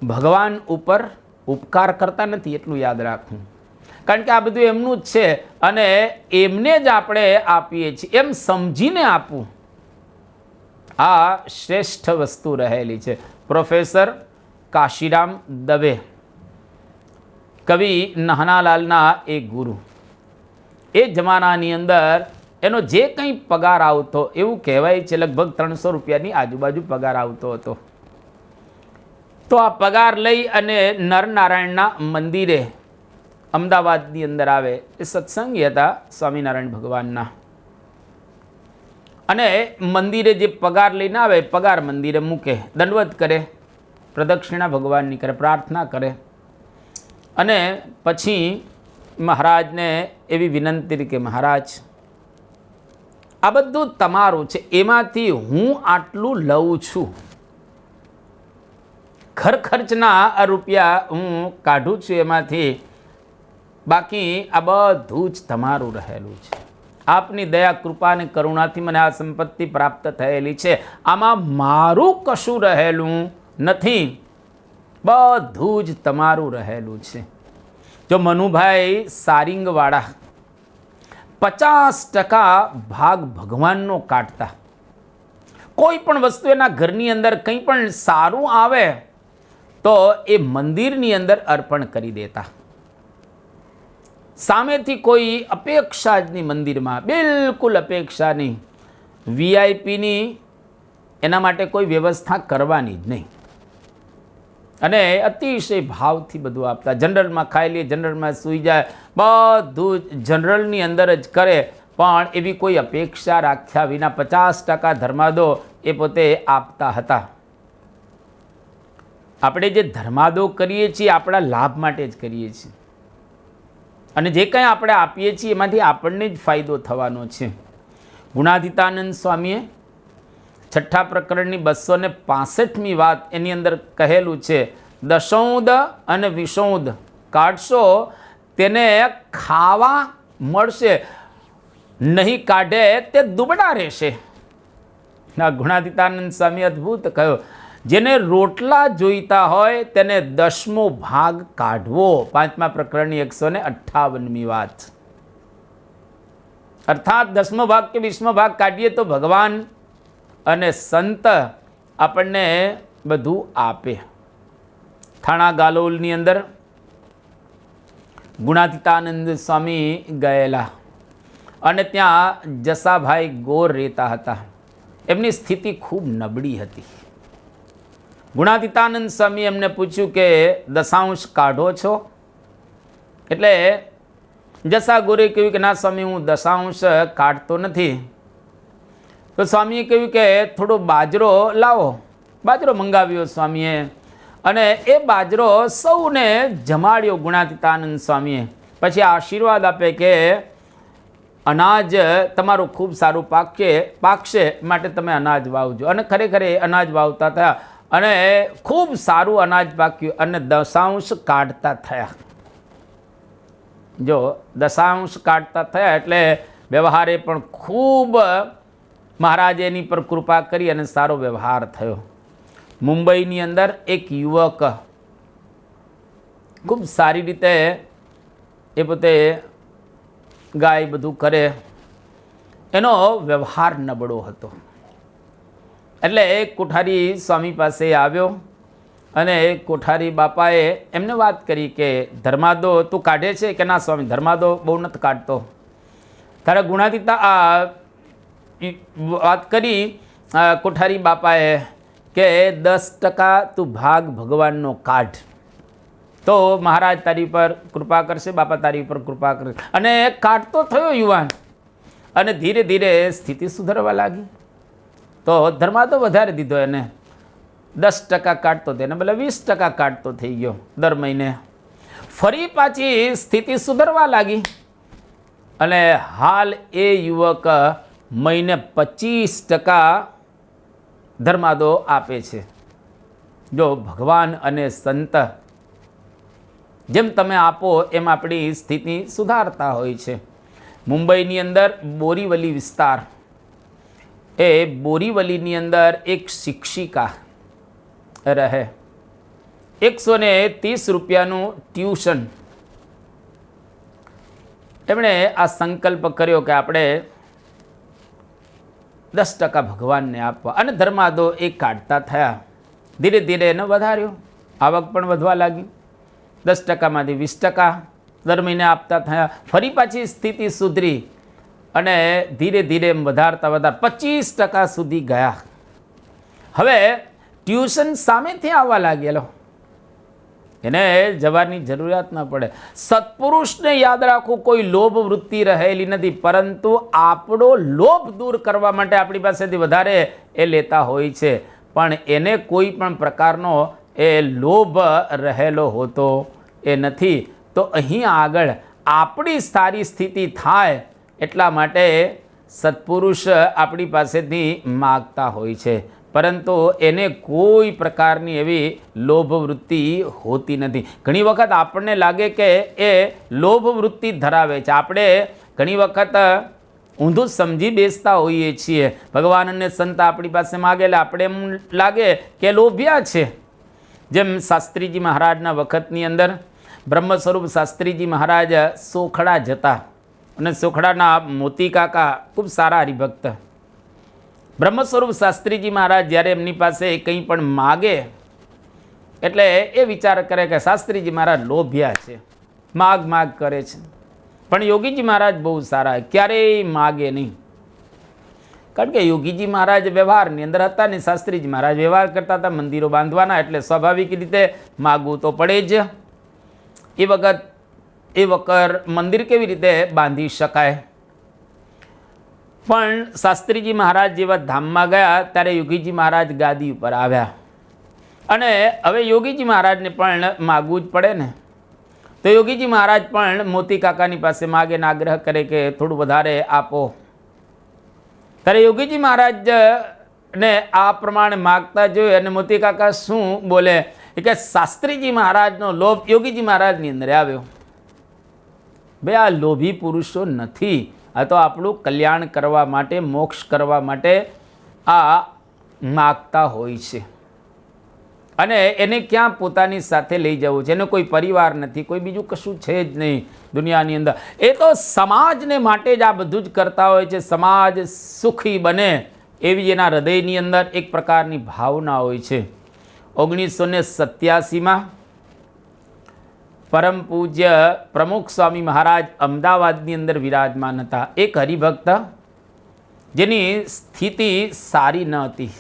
ભગવાન ઉપર ઉપકાર કરતા નથી એટલું યાદ રાખવું, કારણ કે આ બધું એમનું જ છે અને એમને જ આપણે આપીએ છીએ એમ સમજીને આપવું, આ શ્રેષ્ઠ વસ્તુ રહેલી છે. પ્રોફેસર કાશીરામ દવે, કવિ નહનાલાલના એ ગુરુ, એ જમાનાની અંદર એનો જે કંઈ પગાર આવતો એવું કહેવાય છે લગભગ 300 રૂપિયાની આજુબાજુ પગાર આવતો હતો. તો આ પગાર લઈ અને નરનારાયણના મંદિરે અમદાવાદની અંદર આવે એ સત્સંગી હતા સ્વામિનારાયણ ભગવાનના, અને મંદિરે જે પગાર લઈને આવે પગાર મંદિરે મૂકે, દંડવત કરે, પ્રદક્ષિણા ભગવાનની કરે, પ્રાર્થના કરે, અને પછી મહારાજને એવી વિનંતી કે મહારાજ આ બધું તમારું છે, એમાંથી હું આટલું લઉં છું, ઘર ખર્ચના રૂપિયા હું કાઢું છું એમાંથી, બાકી આ બધું જ તમારું રહેલું છે. આપની દયા કૃપા અને કરુણાથી મને આ સંપત્તિ પ્રાપ્ત થયેલી છે, આમાં મારું કશું રહેલું નથી, બધું જ તમારું રહેલું છે. જો મનુભાઈ સારિંગવાળા 50% ભાગ ભગવાનનો કાઢતા, કોઈ પણ વસ્તુ એના ઘરની અંદર કંઈ પણ સારું આવે તો એ મંદિરની અંદર અર્પણ કરી દેતા. સામેથી કોઈ અપેક્ષા જ નહીં, મંદિરમાં બિલકુલ અપેક્ષા નહીં, વીઆઈપીની એના માટે કોઈ વ્યવસ્થા કરવાની જ નહીં, અને અતિશય ભાવથી બધું આપતા. જનરલમાં ખાઈ લે, જનરલમાં સૂઈ જાય, બધું જનરલની અંદર જ કરે, પણ એવી કોઈ અપેક્ષા રાખ્યા વિના 50% ધર્માદો એ પોતે આપતા હતા. આપણે જે ધર્માદો કરીએ છીએ આપણા લાભ માટે જ કરીએ છીએ, અને જે કંઈ આપણે આપીએ છીએ એમાંથી આપણને જ ફાયદો થવાનો છે. ગુણાતીતાનંદ સ્વામીએ 6ઠ્ઠા પ્રકરણની 265મી વાત એની અંદર કહેલું છે, દશૌદ અને વિષૌદ કાઢશો તેને ખાવા મળશે, નહીં કાઢે તે દુબળા રહેશે. ગુણાતીતાનંદ સ્વામી અદ્ભુત કહ્યું, જેને રોટલા જોઈતા હોય તેને 10મો ભાગ કાઢવો. 5મા પ્રકરણની 158મી વાત. અર્થાત 10મો ભાગ કે 20મો ભાગ કાઢીએ તો ભગવાન અને સંત આપણને બધું આપે. થાણા ગાલોલની અંદર ગુણાતીતાનંદ સ્વામી ગયેલા, અને ત્યાં જસાભાઈ ગોર રહેતા હતા. એમની સ્થિતિ ખૂબ નબળી હતી. ગુણાતીતાનંદ સ્વામી એમને પૂછ્યું કે દશાંશ કાઢો છો? એટલે જસા ગોરે કહ્યું કે ના સ્વામી, હું દશાંશ કાઢતો નથી. તો સ્વામીએ કહ્યું કે થોડો બાજરો લાવો. બાજરો મંગાવ્યો સ્વામીએ, અને એ બાજરો સૌને જમાડ્યો ગુણાતીતાનંદ સ્વામીએ. પછી આશીર્વાદ આપે કે અનાજ તમારું ખૂબ સારું પાકશે, માટે તમે અનાજ વાવજો. અને ખરેખર એ અનાજ વાવતા થયા, અને ખૂબ સારું અનાજ પાક્યું, અને દશાંશ કાઢતા થયા. જો દશાંશ કાઢતા થયા એટલે વ્યવહારે પણ ખૂબ મહારાજે એની પર કૃપા કરી અને સારો વ્યવહાર થયો. મુંબઈની અંદર એક યુવક ખૂબ સારી રીતે એ પોતે ગાય બધું કરે, એનો વ્યવહાર નબળો હતો. એટલે એક કોઠારી સ્વામી પાસે આવ્યો, અને કોઠારી બાપાએ એમને વાત કરી કે ધર્માદો તું કાઢે છે કે ના સ્વામી? ધર્માદો બહુ નથી કાઢતો. ત્યારે ગુણાતીતા વાત કરી કોઠારી બાપાએ કે 10% તું ભાગ ભગવાનનો કાઢ, તો મહારાજ તારી પર કૃપા કરશે, બાપા તારી પર કૃપા કરશે. અને કાઢતો થયો યુવાન, અને ધીરે ધીરે સ્થિતિ સુધરવા લાગી. તો ધર્માદો વધારે દીધો એને, 10% કાઢતો તેને બદલે 20% કાઢતો થઈ ગયો દર મહિને. ફરી પાછી સ્થિતિ સુધરવા લાગી, અને હાલ એ યુવક મહિને 25% ધર્માદો આપે છે. જો ભગવાન અને સંત જેમ તમે આપો એમ આપણી સ્થિતિ સુધારતા હોય છે. મુંબઈની અંદર બોરીવલી વિસ્તાર, એ બોરીવલીની અંદર એક શિક્ષિકા રહે, 130 રૂપિયાનું ટ્યુશન. એમણે આ સંકલ્પ કર્યો કે આપણે 10% ભગવાનને આપવા, અને ધર્માદો એ કાઢતા થયા. ધીરે ધીરે એને વધાર્યો, આવક પણ વધવા લાગી. 10%માંથી 20% દર મહિને આપતા થયા. ફરી પાછી સ્થિતિ સુધરી, અને ધીરે ધીરે એમ વધારતા 25% સુધી ગયા. હવે ટ્યુશન સામેથી આવવા લાગેલો, એને જવાની જરૂરિયાત ન પડે. સત્પુરુષને યાદ રાખવું, કોઈ લોભ વૃત્તિ રહેલી નથી, પરંતુ આપણો લોભ દૂર કરવા માટે આપણી પાસેથી વધારે એ લેતા હોય છે, પણ એને કોઈ પણ પ્રકારનો એ લોભ રહેલો હોતો એ નથી. તો અહીં આગળ આપણી સારી સ્થિતિ થાય એટલા માટે સત્પુરુષ આપણી પાસેથી માગતા હોય છે, પરંતુ એને કોઈ પ્રકારની એવી લોભ વૃત્તિ હોતી નથી. ઘણી વખત આપણને લાગે કે એ લોભ વૃત્તિ ધરાવે છે. આપણે ઘણી વખત ઊંધું સમજી બેસતા હોઈએ છીએ. ભગવાન અને સંત આપણી પાસે માગેલા આપણે એમ લાગે કે લોભિયા છે. જેમ શાસ્ત્રીજી મહારાજના વખતની અંદર બ્રહ્મ સ્વરૂપ શાસ્ત્રીજી મહારાજ સોખડા જતા, અને સોખડાના મોતી કાકા ખૂબ સારા હરિભક્ત. બ્રહ્મ સ્વરૂપ શાસ્ત્રીજી મહારાજ જ્યારે એમની પાસે કંઈ પણ માગે એટલે એ વિચાર કરે કે શાસ્ત્રીજી મહારાજ લોભિયા છે, માગ માગ કરે છે. પણ યોગીજી મહારાજ બહુ સારા, ક્યારેય માગે નહીં. કારણ કે યોગીજી મહારાજ વ્યવહારની અંદર હતા ને શાસ્ત્રીજી મહારાજ વ્યવહાર કરતા હતા, મંદિરો બાંધવાના, એટલે સ્વાભાવિક રીતે માગવું તો પડે જ. એ વખત મંદિર કેવી રીતે બાંધી શકાય? પણ શાસ્ત્રીજી મહારાજ જેવા ધામમાં ગયા ત્યારે યોગીજી મહારાજ ગાદી ઉપર આવ્યા, અને હવે યોગીજી મહારાજને પણ માગવું જ પડે ને. તો યોગીજી મહારાજ પણ મોતી કાકાની પાસે માગે ને આગ્રહ કરે કે થોડું વધારે આપો. ત્યારે યોગીજી મહારાજને આ પ્રમાણે માગતા જોયું અને મોતી કાકા શું બોલે કે શાસ્ત્રીજી મહારાજનો લોભ યોગીજી મહારાજની અંદર આવ્યો. ભાઈ, આ લોભી પુરુષો નથી, આ તો આપણું કલ્યાણ કરવા માટે, મોક્ષ કરવા માટે આ માગતા હોય છે. અને એને ક્યાં પોતાની સાથે લઈ જવું છે? એને કોઈ પરિવાર નથી, કોઈ બીજું કશું છે જ નહીં દુનિયાની અંદર. એ તો સમાજને માટે જ આ બધું જ કરતા હોય છે. સમાજ સુખી બને એવી એના હૃદયની અંદર એક પ્રકારની ભાવના હોય છે. 1987માં પરમ પૂજ્ય પ્રમુખ સ્વામી મહારાજ અમદાવાદની અંદર વિરાજમાન હતા. એક હરિભક્ત જેની સ્થિતિ સારી ન હતી.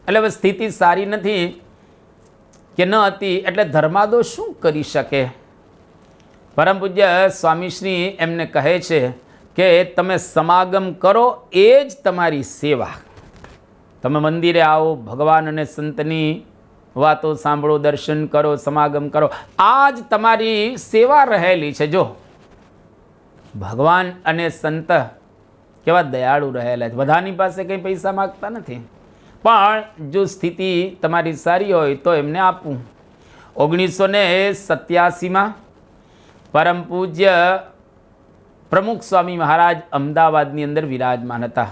એટલે હવે સ્થિતિ સારી નથી કે ન હતી એટલે ધર્માદો શું કરી શકે? પરમ પૂજ્ય સ્વામીશ્રી એમને કહે છે કે તમે સમાગમ કરો એ જ તમારી સેવા. તમે મંદિરે આવો, ભગવાન અને સંતની વાતો સાંભળો, દર્શન કરો, સમાગમ કરો, આ જ તમારી સેવા રહેલી છે. જો ભગવાન અને સંત કેવા દયાળુ રહેલા છે, બધાની પાસે કંઈ પૈસા માગતા નથી, પણ જો સ્થિતિ તમારી સારી હોય તો એમને આપવું. 1987માં પરમ પૂજ્ય પ્રમુખ સ્વામી મહારાજ અમદાવાદની અંદર વિરાજમાન હતા,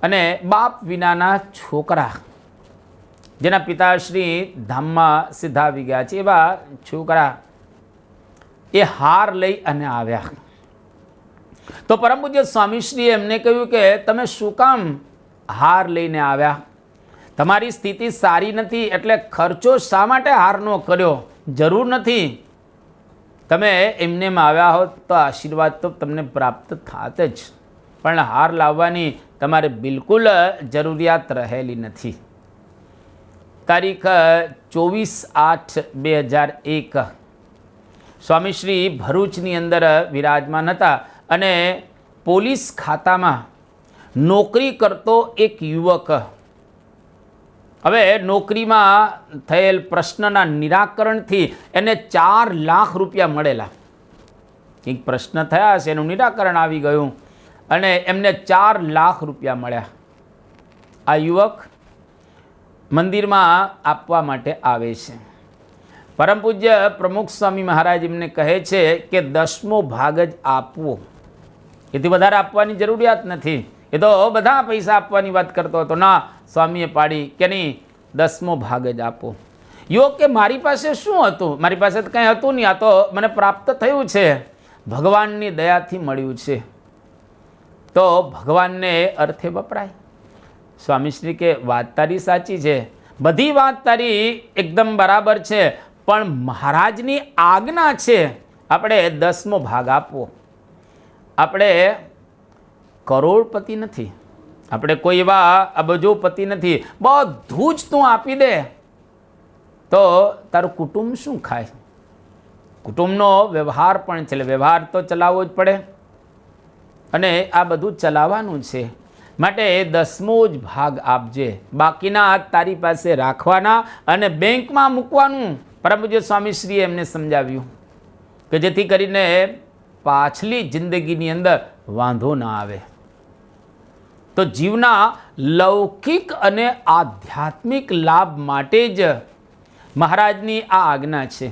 અને બાપ વિનાના છોકરા, જેના પિતાશ્રી ધામમાં સીધા આવી ગયા છે, એવા છોકરા એ હાર લઈ અને આવ્યા. તો પરમ પૂજ્ય સ્વામીશ્રીએ એમને કહ્યું કે તમે શું કામ હાર લઈને આવ્યા? તમારી સ્થિતિ સારી નથી એટલે ખર્ચો શા માટે હારનો કર્યો? જરૂર નથી. તમે એમને આવ્યા હોત તો આશીર્વાદ તો તમને પ્રાપ્ત થાત જ, પણ હાર લાવવાની તમારે બિલકુલ જરૂરિયાત રહેલી નથી. તારીખ 24/8/2001 સ્વામીશ્રી ભરૂચની અંદર વિરાજમાન હતા, અને પોલીસ ખાતામાં નોકરી કરતો એક યુવક હવે નોકરીમાં થયેલ પ્રશ્નના નિરાકરણથી એને 4 લાખ રૂપિયા મળેલા. એક પ્રશ્ન થયા છે, એનું નિરાકરણ આવી ગયું અને એમને 4 લાખ રૂપિયા મળ્યા. આ યુવક મંદિરમાં આપવા માટે આવે છે. પરમ પૂજ્ય પ્રમુખ સ્વામી મહારાજ એમને કહે છે કે 10મો ભાગ જ આપવો, એથી વધારે આપવાની જરૂરિયાત નથી. એ તો બધા પૈસા આપવાની વાત કરતો હતો. ના, સ્વામીએ પાડી કે નહીં, 10મો ભાગ જ આપો. યુવક કે મારી પાસે શું હતું? મારી પાસે તો કંઈ હતું નહીં, આ તો મને પ્રાપ્ત થયું છે, ભગવાનની દયાથી મળ્યું છે. તો ભગવાનને અર્થે વપરાય. સ્વામીશ્રી કે વાત તારી સાચી છે, બધી વાત તારી એકદમ બરાબર છે, પણ મહારાજની આજ્ઞા છે આપણે 10મો ભાગ આપવો. આપણે કરોડપતિ નથી, આપણે કોઈ એવા અબજોપતિ નથી, બધું જ તું આપી દે. તો તારું કુટુંબ શું ખાય? કુટુંબનો વ્યવહાર પણ છે, એટલે વ્યવહાર તો ચલાવવો જ પડે અને આ બધું ચલાવવાનું છે. માટે 10મો જ ભાગ આપજે, બાકીના તારી પાસે રાખવાના અને બેંકમાં મૂકવાનું. પરમ પૂજ્ય સ્વામીશ્રીએ એમને સમજાવ્યું કે જેથી કરીને પાછલી જિંદગીની અંદર વાંધો ના આવે. તો જીવના લૌકિક અને આધ્યાત્મિક લાભ માટે જ મહારાજની આ આજ્ઞા છે.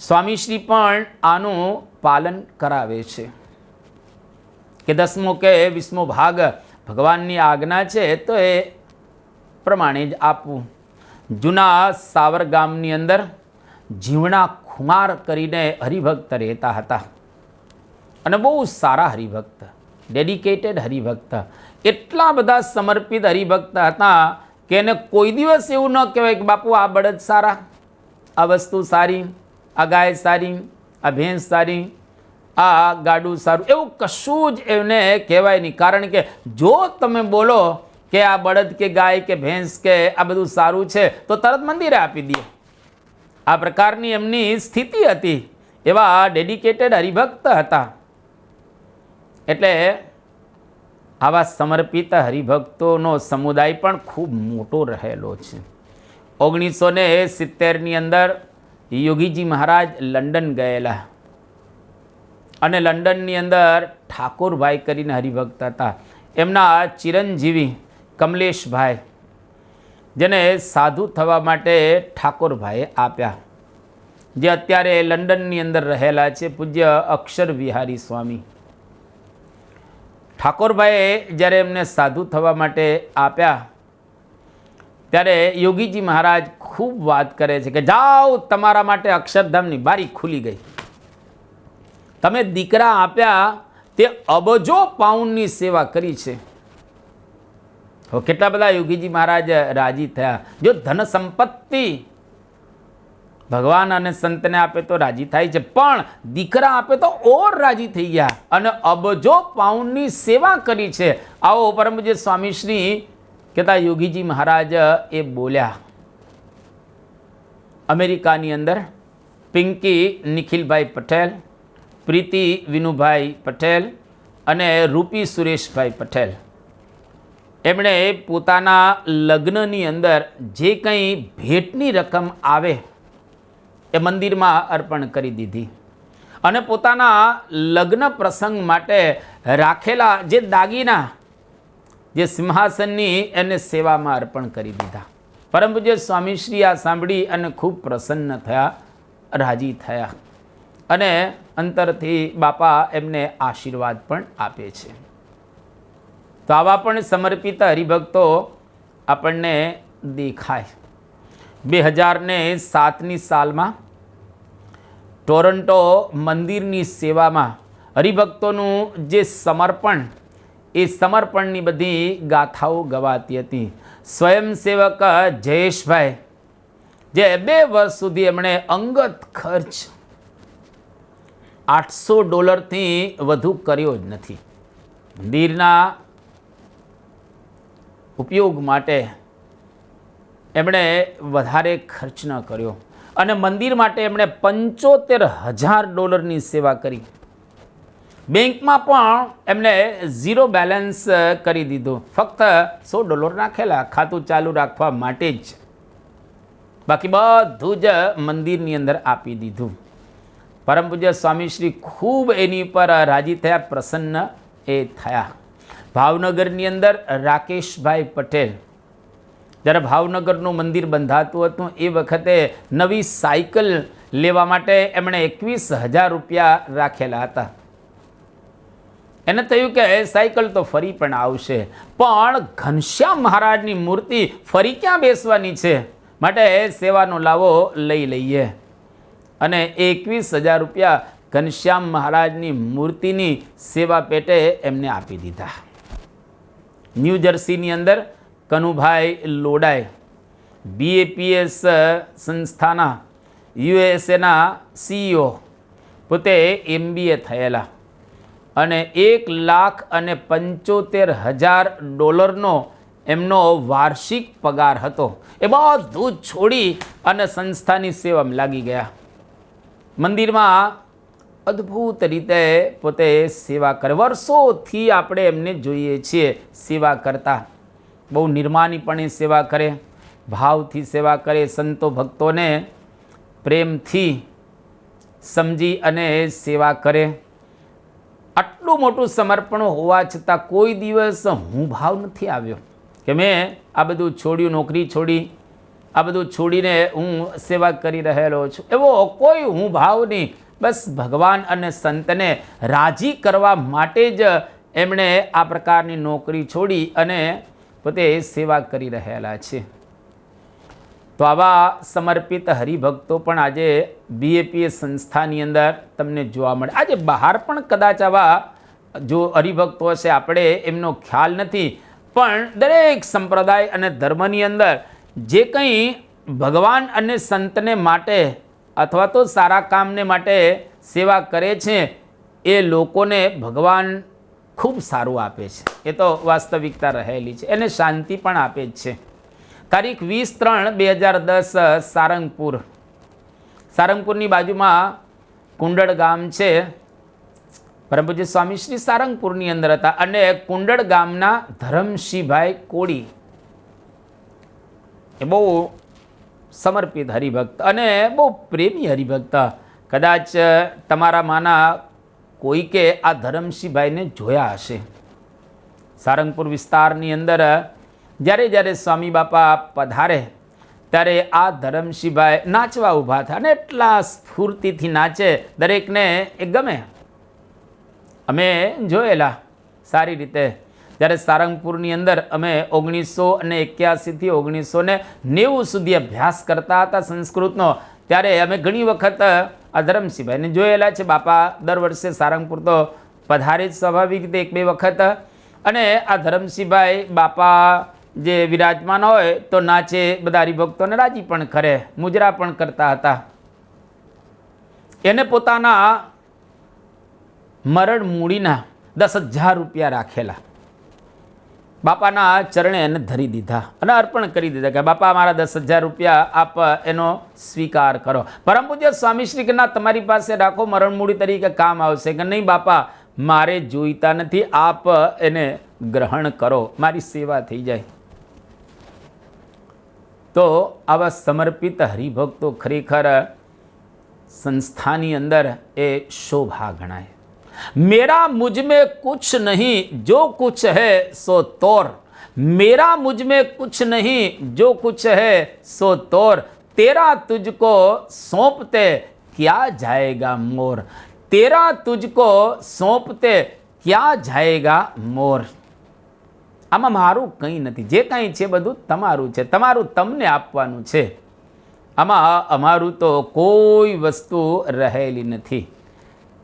સ્વામીશ્રી પણ આનું પાલન કરાવે છે કે 10મો કે 20મો ભાગ ભગવાનની આજ્ઞા છે તો એ પ્રમાણે જ આપવું. જૂના સાવર ગામની અંદર જીવણા ખુમાર કરીને હરિભક્ત રહેતા હતા અને બહુ સારા હરિભક્ત, ડેડિકેટેડ હરિભક્ત, એટલા બધા સમર્પિત હરિભક્ત હતા કે એને કોઈ દિવસ એવું ન કહેવાય કે બાપુ આ બળદ સારા, આ વસ્તુ સારી, આ ગાય સારી, આ ભેંસ સારી, આ ગાડું સારું, એવું કશું જ એમને કહેવાય નહીં. કારણ કે જો તમે બોલો કે આ બળદ કે ગાય કે ભેંસ કે આ બધું સારું છે તો તરત મંદિરે આપી દે. આ પ્રકારની એમની સ્થિતિ હતી. એવા ડેડિકેટેડ હરિભક્ત હતા. એટલે આવા સમર્પિત હરિભક્તોનો સમુદાય પણ ખૂબ મોટો રહેલો છે. 1970ની અંદર યોગીજી મહારાજ લંડન ગયેલા અને લંડનની અંદર ઠાકોરભાઈ કરીને હરિભક્ત હતા. એમના ચિરંજીવી કમલેશભાઈ, જેને સાધુ થવા માટે ઠાકોરભાઈએ આપ્યા, જે અત્યારે લંડનની અંદર રહેલા છે પૂજ્ય અક્ષર વિહારી સ્વામી. ઠાકોરભાઈએ જ્યારે એમને સાધુ થવા માટે આપ્યા ત્યારે યોગીજી મહારાજ ખૂબ વાત કરે છે કે જાઓ, તમારા માટે અક્ષરધામની બારી ખુલી ગઈ. તમે દીકરા આપ્યા તે અબજો પાઉન્ડની સેવા કરી છે. કેટલા બધા યોગીજી મહારાજ રાજી થયા. જો ધન સંપત્તિ ભગવાન અને સંતને આપે તો રાજી થાય છે, પણ દીકરા આપે તો ઓર રાજી થઈ ગયા અને અબજો પાઉન્ડની સેવા કરી છે. આવો પરમ પૂજ્ય સ્વામીશ્રી કહેતા યોગીજી મહારાજ એ બોલ્યા. અમેરિકાની અંદર પિંકી નિખિલભાઈ પટેલ, પ્રીતિ વિનુભાઈ પટેલ અને રૂપી સુરેશભાઈ પટેલ, એમણે પોતાના લગ્નની અંદર જે કંઈ ભેટની રકમ આવે એ મંદિરમાં અર્પણ કરી દીધી અને પોતાના લગ્ન પ્રસંગ માટે રાખેલા જે દાગીના, જે સિંહાસનની એને સેવામાં અર્પણ કરી દીધા. પરમ પૂજ્ય સ્વામીશ્રી આ સાંભળી અને ખૂબ પ્રસન્ન થયા, રાજી થયા અને અંતરથી બાપા એમને આશીર્વાદ પણ આપે છે. તો આવા પણ સમર્પિત હરિભક્તો આપણને દેખાય. 2007ની સાલમાં ટોરન્ટો મંદિરની સેવામાં હરિભક્તોનું જે સમર્પણ, એ સમર્પણની બધી ગાથાઓ ગવાતી હતી. સ્વયંસેવક જયેશભાઈ, જે 2 વર્ષ સુધી એમણે અંગત ખર્ચ $800થી વધુ કર્યો જ નથી. મંદિરના ઉપયોગ માટે એમણે વધારે ખર્ચ ન કર્યો અને મંદિર માટે એમણે $75,000ની સેવા કરી. બેંકમાં પણ એમણે ઝીરો બેલેન્સ કરી દીધું, ફક્ત $100 નાખેલા ખાતું ચાલુ રાખવા માટે જ, બાકી બધું જ મંદિરની અંદર આપી દીધું. પરમ પૂજ્ય સ્વામીશ્રી ખૂબ એની પર રાજી થયા, પ્રસન્ન એ થયા. ભાવનગરની અંદર રાકેશભાઈ પટેલ, જ્યારે ભાવનગરનું મંદિર બંધાતું હતું એ વખતે નવી સાયકલ લેવા માટે એમણે $21,000 રાખેલા હતા. એને થયું કે સાયકલ તો ફરી પણ આવશે, પણ ઘનશ્યામ મહારાજની મૂર્તિ ફરી ક્યાં બેસવાની છે, માટે સેવાનો લાવો લઈ લઈએ અને $21,000 ઘનશ્યામ મહારાજની મૂર્તિની સેવા પેટે એમને આપી દીધા. ન્યૂ જર્સીની અંદર કનુભાઈ લોડાય, BAPS સંસ્થાના USA CEO, પોતે MBA થયેલા અને $1,75,000 નો એમનો વાર્ષિક પગાર હતો એ બધું જ છોડી અને સંસ્થાની સેવામાં લાગી ગયા. મંદિરમાં અદ્ભુત રીતે પોતે સેવા કરે. વર્ષોથી આપણે એમને જોઈએ છીએ સેવા કરતા. બહુ નિર્માનીપણે સેવા કરે, ભાવથી સેવા કરે, સંતો ભક્તોને પ્રેમથી સમજી અને સેવા કરે. આટલું મોટું સમર્પણ હોવા છતાં કોઈ દિવસ હું ભાવ નથી આવ્યો કે મેં આ બધું છોડ્યું, નોકરી છોડી, આ બધું છોડીને હું સેવા કરી રહેલો છું. એવો કોઈ હું ભાવ નહીં. બસ ભગવાન અને સંતને રાજી કરવા માટે જ એમણે આ પ્રકારની નોકરી છોડી અને પોતે સેવા કરી રહેલા છે. તો આવા સમર્પિત હરિભક્તો પણ આજે BAPS સંસ્થાની અંદર તમને જોવા મળે. આજે બહાર પણ કદાચ આવા જો હરિભક્તો હશે, આપણે એમનો ખ્યાલ નથી, પણ દરેક સંપ્રદાય અને ધર્મની અંદર જે કંઈ ભગવાન અને સંતને માટે અથવા તો સારા કામને માટે સેવા કરે છે એ લોકોને ભગવાન ખૂબ સારું આપે છે. એ તો વાસ્તવિકતા રહેલી છે. એને શાંતિ પણ આપે જ છે. તારીખ 20/3/2010 સારંગપુરની બાજુમાં કુંડળ ગામ છે. પરમ પૂજ્ય સ્વામી શ્રી સારંગપુરની અંદર હતા અને કુંડળ ગામના ધરમસિંહભાઈ કોળી એ બહુ સમર્પિત હરિભક્ત અને બહુ પ્રેમી હરિભક્ત. કદાચ તમારામાંના કોઈકે આ ધરમસિંહભાઈને જોયા હશે. સારંગપુર વિસ્તારની અંદર જ્યારે જ્યારે સ્વામી બાપા પધારે ત્યારે આ ધરમસિંહભાઈ નાચવા ઊભા થાય અને એટલા સ્ફૂર્તિથી નાચે, દરેકને એ ગમે. અમે જોયેલા સારી રીતે. જ્યારે સારંગપુરની અંદર અમે 1981 થી 1990 સુધી અભ્યાસ કરતા હતા સંસ્કૃતનો, ત્યારે અમે ઘણી વખત આ ધરમસિંહભાઈને જોયેલા છે. બાપા દર વર્ષે સારંગપુર તો પધારે જ સ્વાભાવિક રીતે 1-2 વખત. અને આ ધરમસિંહભાઈ બાપા જે વિરાજમાન હોય તો નાચે, બધા હરિભક્તોને રાજી પણ કરે, મુજરા પણ કરતા હતા. એને પોતાના મરણ મૂડીના 10,000 રૂપિયા રાખેલા. બાપાના ચરણે એને ધરી દીધા અને અર્પણ કરી દીધા કે બાપા મારા 10,000 રૂપિયા આપ એનો સ્વીકાર કરો. પરમ પૂજ્ય સ્વામી શ્રી કે ના, તમારી પાસે રાખો, મરણ મૂડી તરીકે કામ આવશે. કે નહીં બાપા, મારે જોઈતા નથી, આપ એને ગ્રહણ કરો, મારી સેવા થઈ જાય. તો આવા સમર્પિત હરિભક્તો ખરેખર સંસ્થાની અંદર એ શોભા ગણાય. मेरा मुझ में कुछ नहीं, जो कुछ है सो तोर. मेरा मुझ में कुछ नहीं, जो कुछ है सो तोर. तेरा तुझको सौंपते क्या जाएगा मोर. तेरा तुझको सौंपते क्या जाएगा मोर. આમાં મારું કંઈ નથી, જે કંઈ છે બધું તમારું છે, તમારું તમને આપવાનું છે. આમાં અમારું તો કોઈ વસ્તુ રહેલી નથી.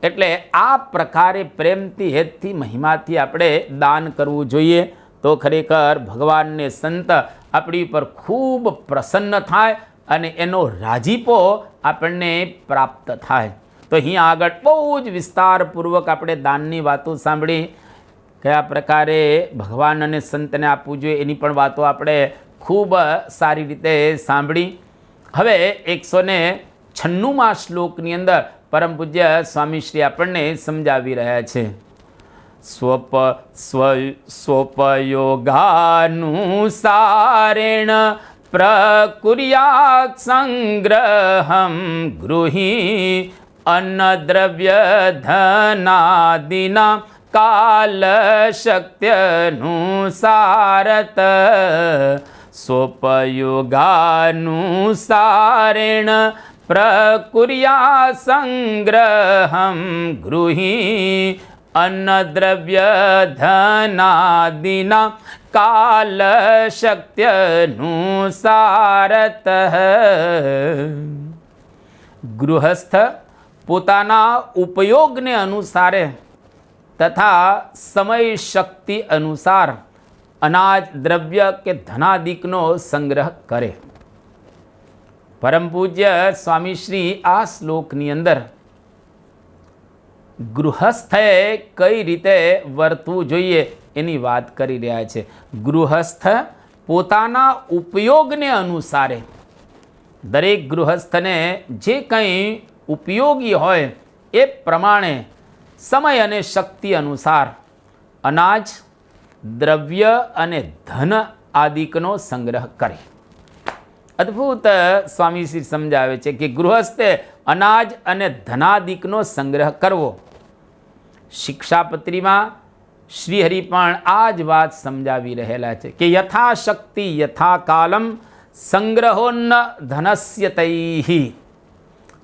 એટલે આ પ્રકારે પ્રેમથી, હેતથી, મહિમાથી આપણે દાન કરવું જોઈએ. તો ખરેખર ભગવાનને સંત આપણી પર ખૂબ પ્રસન્ન થાય અને એનો રાજીપો આપણને પ્રાપ્ત થાય. તો અહીંયા આગળ બહુ જ વિસ્તારપૂર્વક આપણે દાનની વાતો સાંભળી, કયા પ્રકારે ભગવાન અને સંતને આપવું જોઈએ એની પણ વાતો આપણે ખૂબ સારી રીતે સાંભળી. હવે 196મા શ્લોકની અંદર પરમ પૂજ્ય સ્વામી શ્રી આપણને સમજાવી રહ્યા છે. સ્વપયોગાનુસારેણ પ્રકુર્યાત સંગ્રહમ ગૃહી અન્નદ્રવ્ય ધનાદિના કાલશક્ત્યનુસારત. સ્વપયોગાનુસારેણ પ્રકુર્યા સંગ્રહમ ગૃહી અન્નદ્રવ્ય ધનાદિના કાલશક્ત્યનુસારત. ગૃહસ્થ પોતાના ઉપયોગને અનુસારે તથા સમય શક્તિ અનુસાર અનાજ, દ્રવ્ય કે ધનાદિકનો સંગ્રહ કરે. પરમ પૂજ્ય સ્વામી શ્રી આ શ્લોકની અંદર ગૃહસ્થે કઈ રીતે વર્તવું જોઈએ એની વાત કરી રહ્યા છે. ગૃહસ્થ પોતાના ઉપયોગને અનુસારે, દરેક ગૃહસ્થને જે કંઈ ઉપયોગી હોય એ પ્રમાણે સમય અને શક્તિ અનુસાર અનાજ, દ્રવ્ય અને ધન આદિકનો સંગ્રહ કરે. અદ્ભુત સ્વામીશ્રી સમજાવે છે કે ગૃહસ્થે અનાજ અને ધનાદિકનો સંગ્રહ કરવો. શિક્ષાપત્રીમાં શ્રીહરિ પણ આ જ વાત સમજાવી રહેલા છે કે યથાશક્તિ યથા કાલમ સંગ્રહોન્ન ધનસ્ય તૈહિ.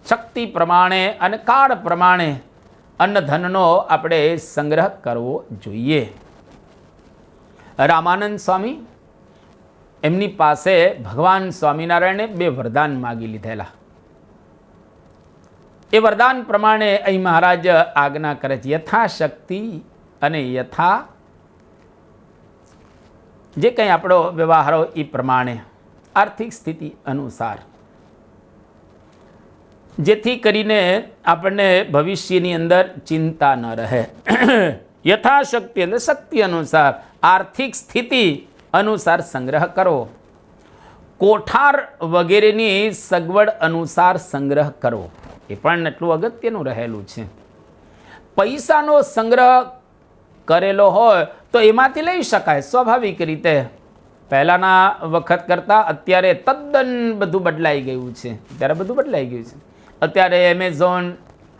શક્તિ પ્રમાણે અને કાળ પ્રમાણે અન્ન ધનનો આપણે સંગ્રહ કરવો જોઈએ. રામાનંદ સ્વામી, એમની પાસે ભગવાન સ્વામિનારાયણે 2 વરદાન માગી લીધેલા. એ વરદાન પ્રમાણે અહીં મહારાજ આજ્ઞા કરે છે યથાશક્તિ અને યથા જે કંઈ આપણો વ્યવહાર હોય એ પ્રમાણે આર્થિક સ્થિતિ અનુસાર, જેથી કરીને આપણને ભવિષ્યની અંદર ચિંતા ન રહે. યથાશક્તિ એટલે શક્તિ અનુસાર, આર્થિક સ્થિતિ અનુસાર સંગ્રહ કરવો. કોઠાર વગેરેની સગવડ અનુસાર સંગ્રહ કરવો, એ પણ એટલું અગત્યનું રહેલું છે. પૈસાનો સંગ્રહ કરેલો હોય તો એમાંથી લઈ શકાય સ્વાભાવિક રીતે. પહેલાંના વખત કરતાં અત્યારે તદ્દન બધું બદલાઈ ગયું છે. અત્યારે બધું બદલાઈ ગયું છે. અત્યારે એમેઝોન,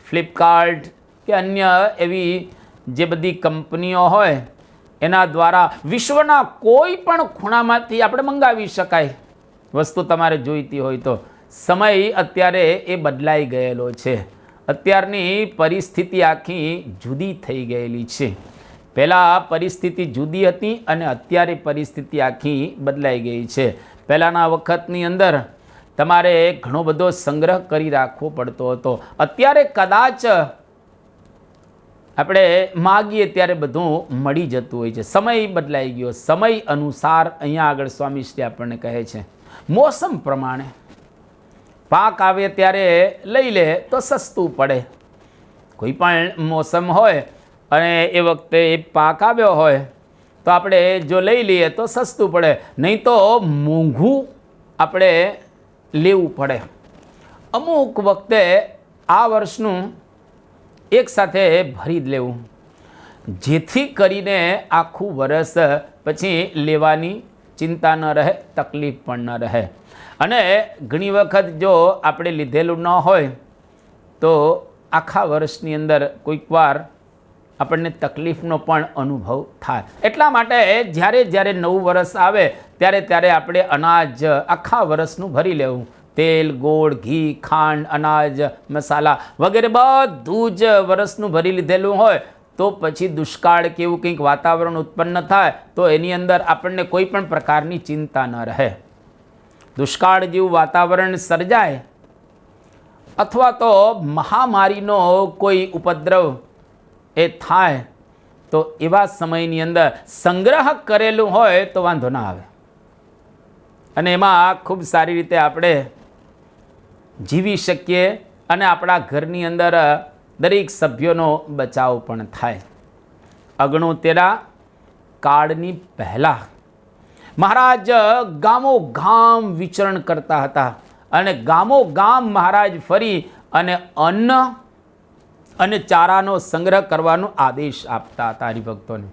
ફ્લિપકાર્ટ કે અન્ય એવી જે બધી કંપનીઓ હોય એના દ્વારા વિશ્વના કોઈ પણ ખૂણામાંથી આપણે મંગાવી શકાય વસ્તુ તમારે જોઈતી હોય તો. સમય અત્યારે એ બદલાઈ ગયેલો છે. અત્યારની પરિસ્થિતિ આખી જુદી થઈ ગયેલી છે. પહેલાં પરિસ્થિતિ જુદી હતી અને અત્યારે પરિસ્થિતિ આખી બદલાઈ ગઈ છે. પહેલાંના વખતની અંદર તમારે ઘણો બધો સંગ્રહ કરી રાખવો પડતો હતો. અત્યારે કદાચ આપણે માગીએ ત્યારે બધું મળી જતું હોય છે. સમય બદલાઈ ગયો. સમય અનુસાર અહીંયા આગળ સ્વામીશ્રી આપણને કહે છે મોસમ પ્રમાણે પાક આવે ત્યારે લઈ લે તો સસ્તું પડે. કોઈ પણ મોસમ હોય અને એ વખતે એ પાક આવ્યો હોય તો આપણે જો લઈ લઈએ તો સસ્તું પડે, નહીં તો મોંઘું આપણે લેવું પડે. અમુક વખતે આ વર્ષનું એક સાથે ભરી જ લેવું, જેથી કરીને આખું વરસ પછી લેવાની ચિંતા ન રહે, તકલીફ પણ ન રહે. અને ઘણી વખત જો આપણે લીધેલું ન હોય તો આખા વર્ષની અંદર કોઈક વાર આપણને તકલીફનો પણ અનુભવ થાય. એટલા માટે જ્યારે નવું વર્ષ આવે ત્યારે આપણે અનાજ આખા વર્ષનું ભરી લેવું. તેલ, ગોળ, ઘી, ખાંડ, અનાજ, મસાલા વગેરે બધું જ વર્ષનું ભરી લીધેલું હોય તો પછી દુષ્કાળ કે એવું કંઈક વાતાવરણ ઉત્પન્ન થાય તો એની અંદર આપણને કોઈ પણ પ્રકારની ચિંતા ન રહે. દુષ્કાળ જેવું વાતાવરણ સર્જાય અથવા તો મહામારીનો કોઈ ઉપદ્રવ એ થાય તો એવા સમયની અંદર સંગ્રહ કરેલું હોય તો વાંધો ના આવે અને એમાં ખૂબ સારી રીતે આપણે જીવી શકીએ અને આપણા ઘરની અંદર દરેક સભ્યોનો બચાવ પણ થાય. અગણું તેરા કાળની પહેલાં મહારાજ ગામો ગામ વિચરણ કરતા હતા અને ગામો ગામ મહારાજ ફરી અને અન્ન અને ચારાનો સંગ્રહ કરવાનો આદેશ આપતા હતા હરિભક્તોને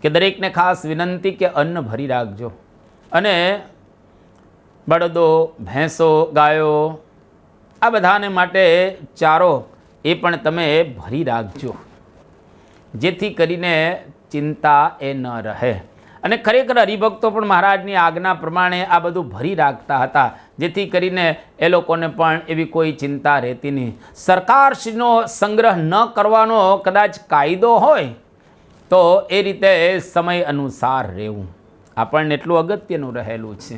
કે દરેકને ખાસ વિનંતી કે અન્ન ભરી રાખજો અને બળદો, ભેંસો, ગાયો આ બધાને માટે ચારો એ પણ તમે ભરી રાખજો, જેથી કરીને ચિંતા એ ન રહે. અને ખરેખર હરિભક્તો પણ મહારાજની આજ્ઞા પ્રમાણે આ બધું ભરી રાખતા હતા, જેથી કરીને એ લોકોને પણ એવી કોઈ ચિંતા રહેતી નહીં. સરકારશ્રીનો સંગ્રહ ન કરવાનો કદાચ કાયદો હોય તો એ રીતે સમય અનુસાર રહેવું આપણને એટલું અગત્યનું રહેલું છે.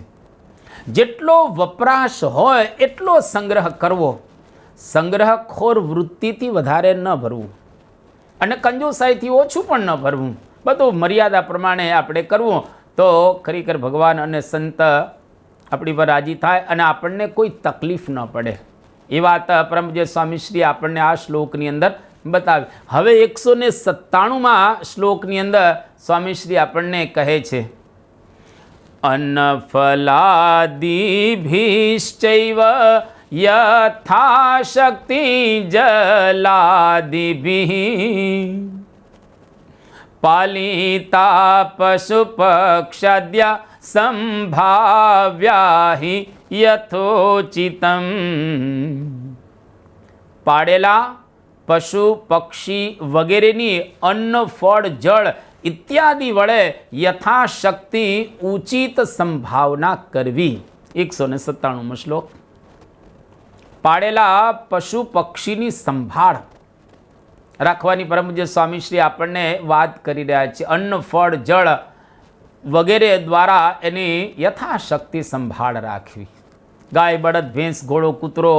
જેટલો વપરાશ હોય એટલો સંગ્રહ કરવો, સંગ્રહખોર વૃત્તિથી વધારે ન ભરવું અને કંજૂસાઈથી ઓછું પણ ન ભરવું. બધું મર્યાદા પ્રમાણે આપણે કરવું તો ખરેખર ભગવાન અને સંત આપણી પર રાજી થાય અને આપણને કોઈ તકલીફ ન પડે. એ વાત પરમપૂજ્ય સ્વામીશ્રી આપણને આ શ્લોકની અંદર બતાવી. હવે 197માં શ્લોકની અંદર સ્વામીશ્રી આપણને કહે છે, અન્નફલાદિભિશ્ચૈવ યથાશક્તિ જલાદિભિઃ પાલિતા પશુપક્ષાદ્યા સંભાવ્યા હિ યથોચિતમ. પાડેલા પશુ પક્ષી વગેરેની અન્ન ફળ જળ ઇત્યાદિ વડે યથાશક્તિ ઉચિત સંભાવના કરવી. 197મો શ્લોક. પાડેલા પશુ પક્ષીની સંભાળ રાખવાની પરમ પૂજ્ય સ્વામીશ્રી આપણને વાત કરી રહ્યા છે. અન્ન ફળ જળ વગેરે દ્વારા એની યથાશક્તિ સંભાળ રાખવી. ગાય બળદ ભેંસ ઘોડો કૂતરો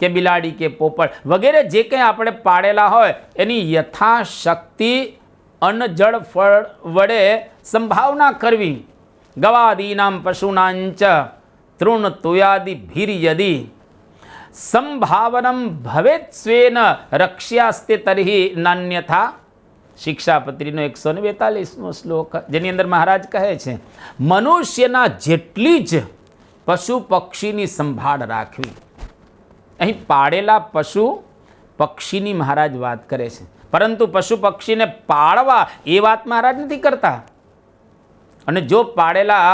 કે બિલાડી કે પોપટ વગેરે જે કંઈ આપણે પાડેલા હોય એની યથાશક્તિ અન્ન જળ ફળ વડે સંભાવના કરવી. ગવાદીનામ પશુનાંચ તૃણ તુયાદિ ભીર્યદી સંભાવનમ ભવેત સ્વેન રક્ષ્યાસ્તે તર્હિ નાન્યથા. શિક્ષાપત્રીનો 142મો શ્લોક, જેની અંદર મહારાજ કહે છે મનુષ્યના જેટલી જ પશુ પક્ષીની સંભાળ રાખવી. અહીં પાળેલા પશુ પક્ષીની મહારાજ વાત કરે છે, પરંતુ પશુ પક્ષીને પાળવા એ વાત મહારાજ નથી કરતા. અને જો પાળેલા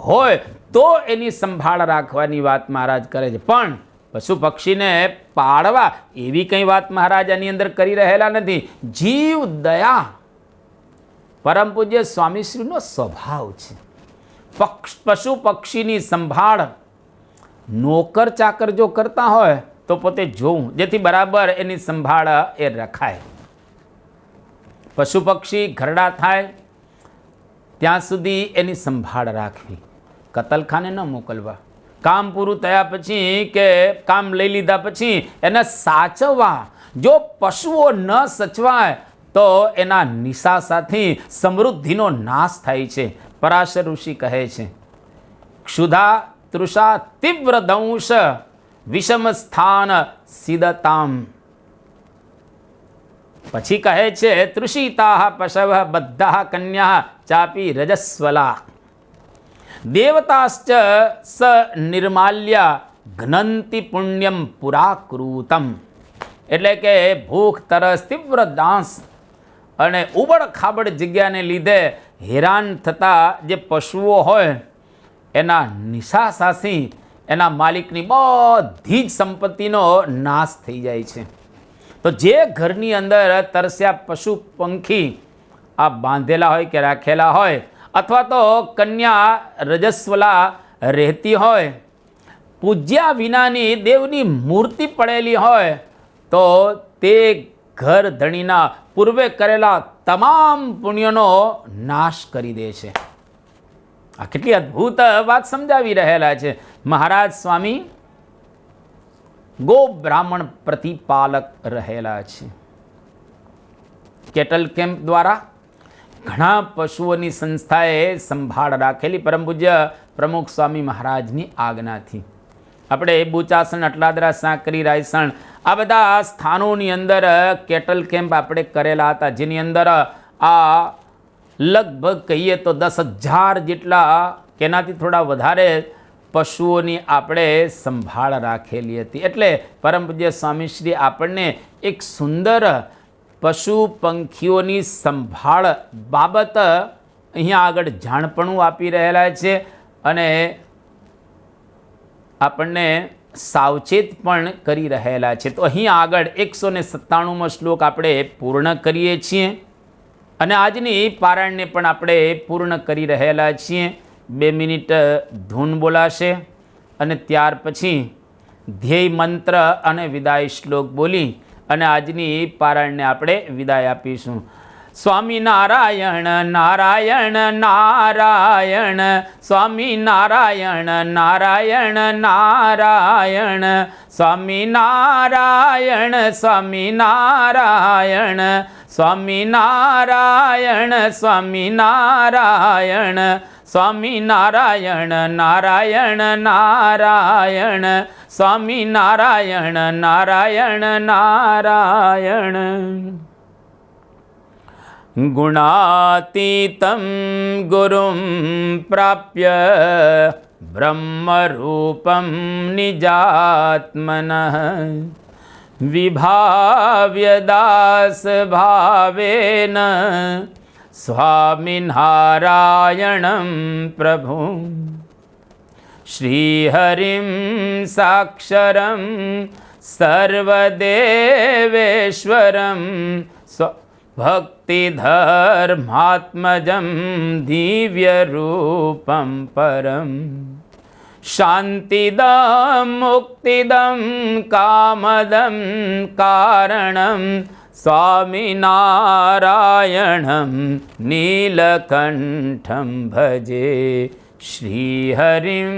હોય તો એની સંભાળ રાખવાની વાત મહારાજ કરે છે, પણ પશુ પક્ષીને પાળવા એવી કંઈ વાત મહારાજ આની અંદર કરી રહેલા નથી. જીવ દયા પરમ પૂજ્ય સ્વામીશ્રીનો સ્વભાવ છે. પશુ પક્ષીની સંભાળ નોકર ચાકર જો કરતા હોય તો પોતે જોવું, જેથી બરાબર એની સંભાળ એ રખાય. પશુ પક્ષી ઘરડા થાય ત્યાં સુધી એની સંભાળ રાખવી. કતલખાને ન મોકલવા. કામ પૂરું થયા પછી કે કામ લઈ લીધા પછી એને સાચવવા. જો પશુઓ ન સચવાય તો એના નિશા સાથે સમૃદ્ધિનો નાશ થાય છે. પરાશર ઋષિ કહે છે, ક્ષુધા તૃષા તીવ્ર દંશ વિષમ સ્થાન સિદતામ. પછી કહે છે તૃષિતા પશવ બદ્ધા કન્યા ચાપી રજસ્વલા દેવતાશ્ચ સ નિર્માલ્ય ઘ્નંતિ પુણ્યમ પુરાકૃતમ. એટલે કે ભૂખ તરસ તીવ્ર દાંસ અને ઉબડ ખાબડ જગ્યાને લીધે હેરાન થતા જે પશુઓ હોય એના નિશાસાથી એના માલિકની બધી જ સંપત્તિનો નાશ થઈ જાય છે. તો જે ઘરની અંદર તરસ્યા પશુ પંખી આ બાંધેલા હોય કે રાખેલા હોય, અથવા તો કન્યા રજસ્વલા રહેતી હોય, પૂજ્યા વિનાની દેવની મૂર્તિ પડેલી હોય, તો તે ઘર ધણીના પૂર્વે કરેલા તમામ પુણ્યનો નાશ કરી દે છે. આ કેટલી અદ્ભુત વાત સમજાવી રહેલા છે મહારાજ સ્વામી. ગો બ્રાહ્મણ પ્રતિપાલક રહેલા છે. કેટલ કેમ્પ દ્વારા ઘણા પશુઓની સંસ્થાએ સંભાળ રાખેલી પરમ પૂજ્ય પ્રમુખ સ્વામી મહારાજની આજ્ઞાથી. આપણે બુચાસણ, અટલાદરા, સાંકરી, રાયસણ આ બધા સ્થાનોની અંદર કેટલ કેમ્પ આપણે કરેલા હતા, જેની અંદર આ લગભગ કહીએ તો 10,000 જેટલા કે એનાથી થોડા વધારે પશુઓની આપણે સંભાળ રાખેલી હતી. એટલે પરમ પૂજ્ય સ્વામીશ્રી આપણને એક સુંદર પશુ પંખીઓની સંભાળ બાબત અહીંયા આગળ જાણપણું આપી રહેલા છે અને આપણને સાવચેત પણ કરી રહેલા છે. તો અહીં આગળ 197મો શ્લોક આપણે પૂર્ણ કરીએ છીએ અને આજની પારાયણને પણ આપણે પૂર્ણ કરી રહેલા છીએ. 2 મિનિટ ધૂન બોલાશે અને ત્યાર પછી ધ્યેય મંત્ર અને વિદાય શ્લોક બોલી અને આજની પારાયણને આપણે વિદાય આપીશું. સ્વામી નારાયણ નારાયણ નારાયણ, સ્વામી નારાયણ નારાયણ નારાયણ, સ્વામી નારાયણ સ્વામી નારાયણ, સ્વામી નારાયણ સ્વામી નારાયણ, સ્વામી નારાયણ નારાયણ નારાયણ, સ્વામી નારાયણ નારાયણ નારાયણ. ગુણાતીતમ ગુરુમ પ્રાપ્ય બ્રહ્મરૂપમ નિજાત્મનઃ, વિભાવ્ય દાસ ભાવેન સ્વામિનારાયણં પ્રભુ. શ્રીહરિમ સાક્ષરમ સર્વદેવેશ્વરમ ભક્તિધર્માત્મજં દિવ્યરૂપં પરમ. શાંતિદમ મુક્તિદમ કામદમ કારણમ સ્વામિનારાયણં નીલકંઠં ભજે શ્રીહરિમ.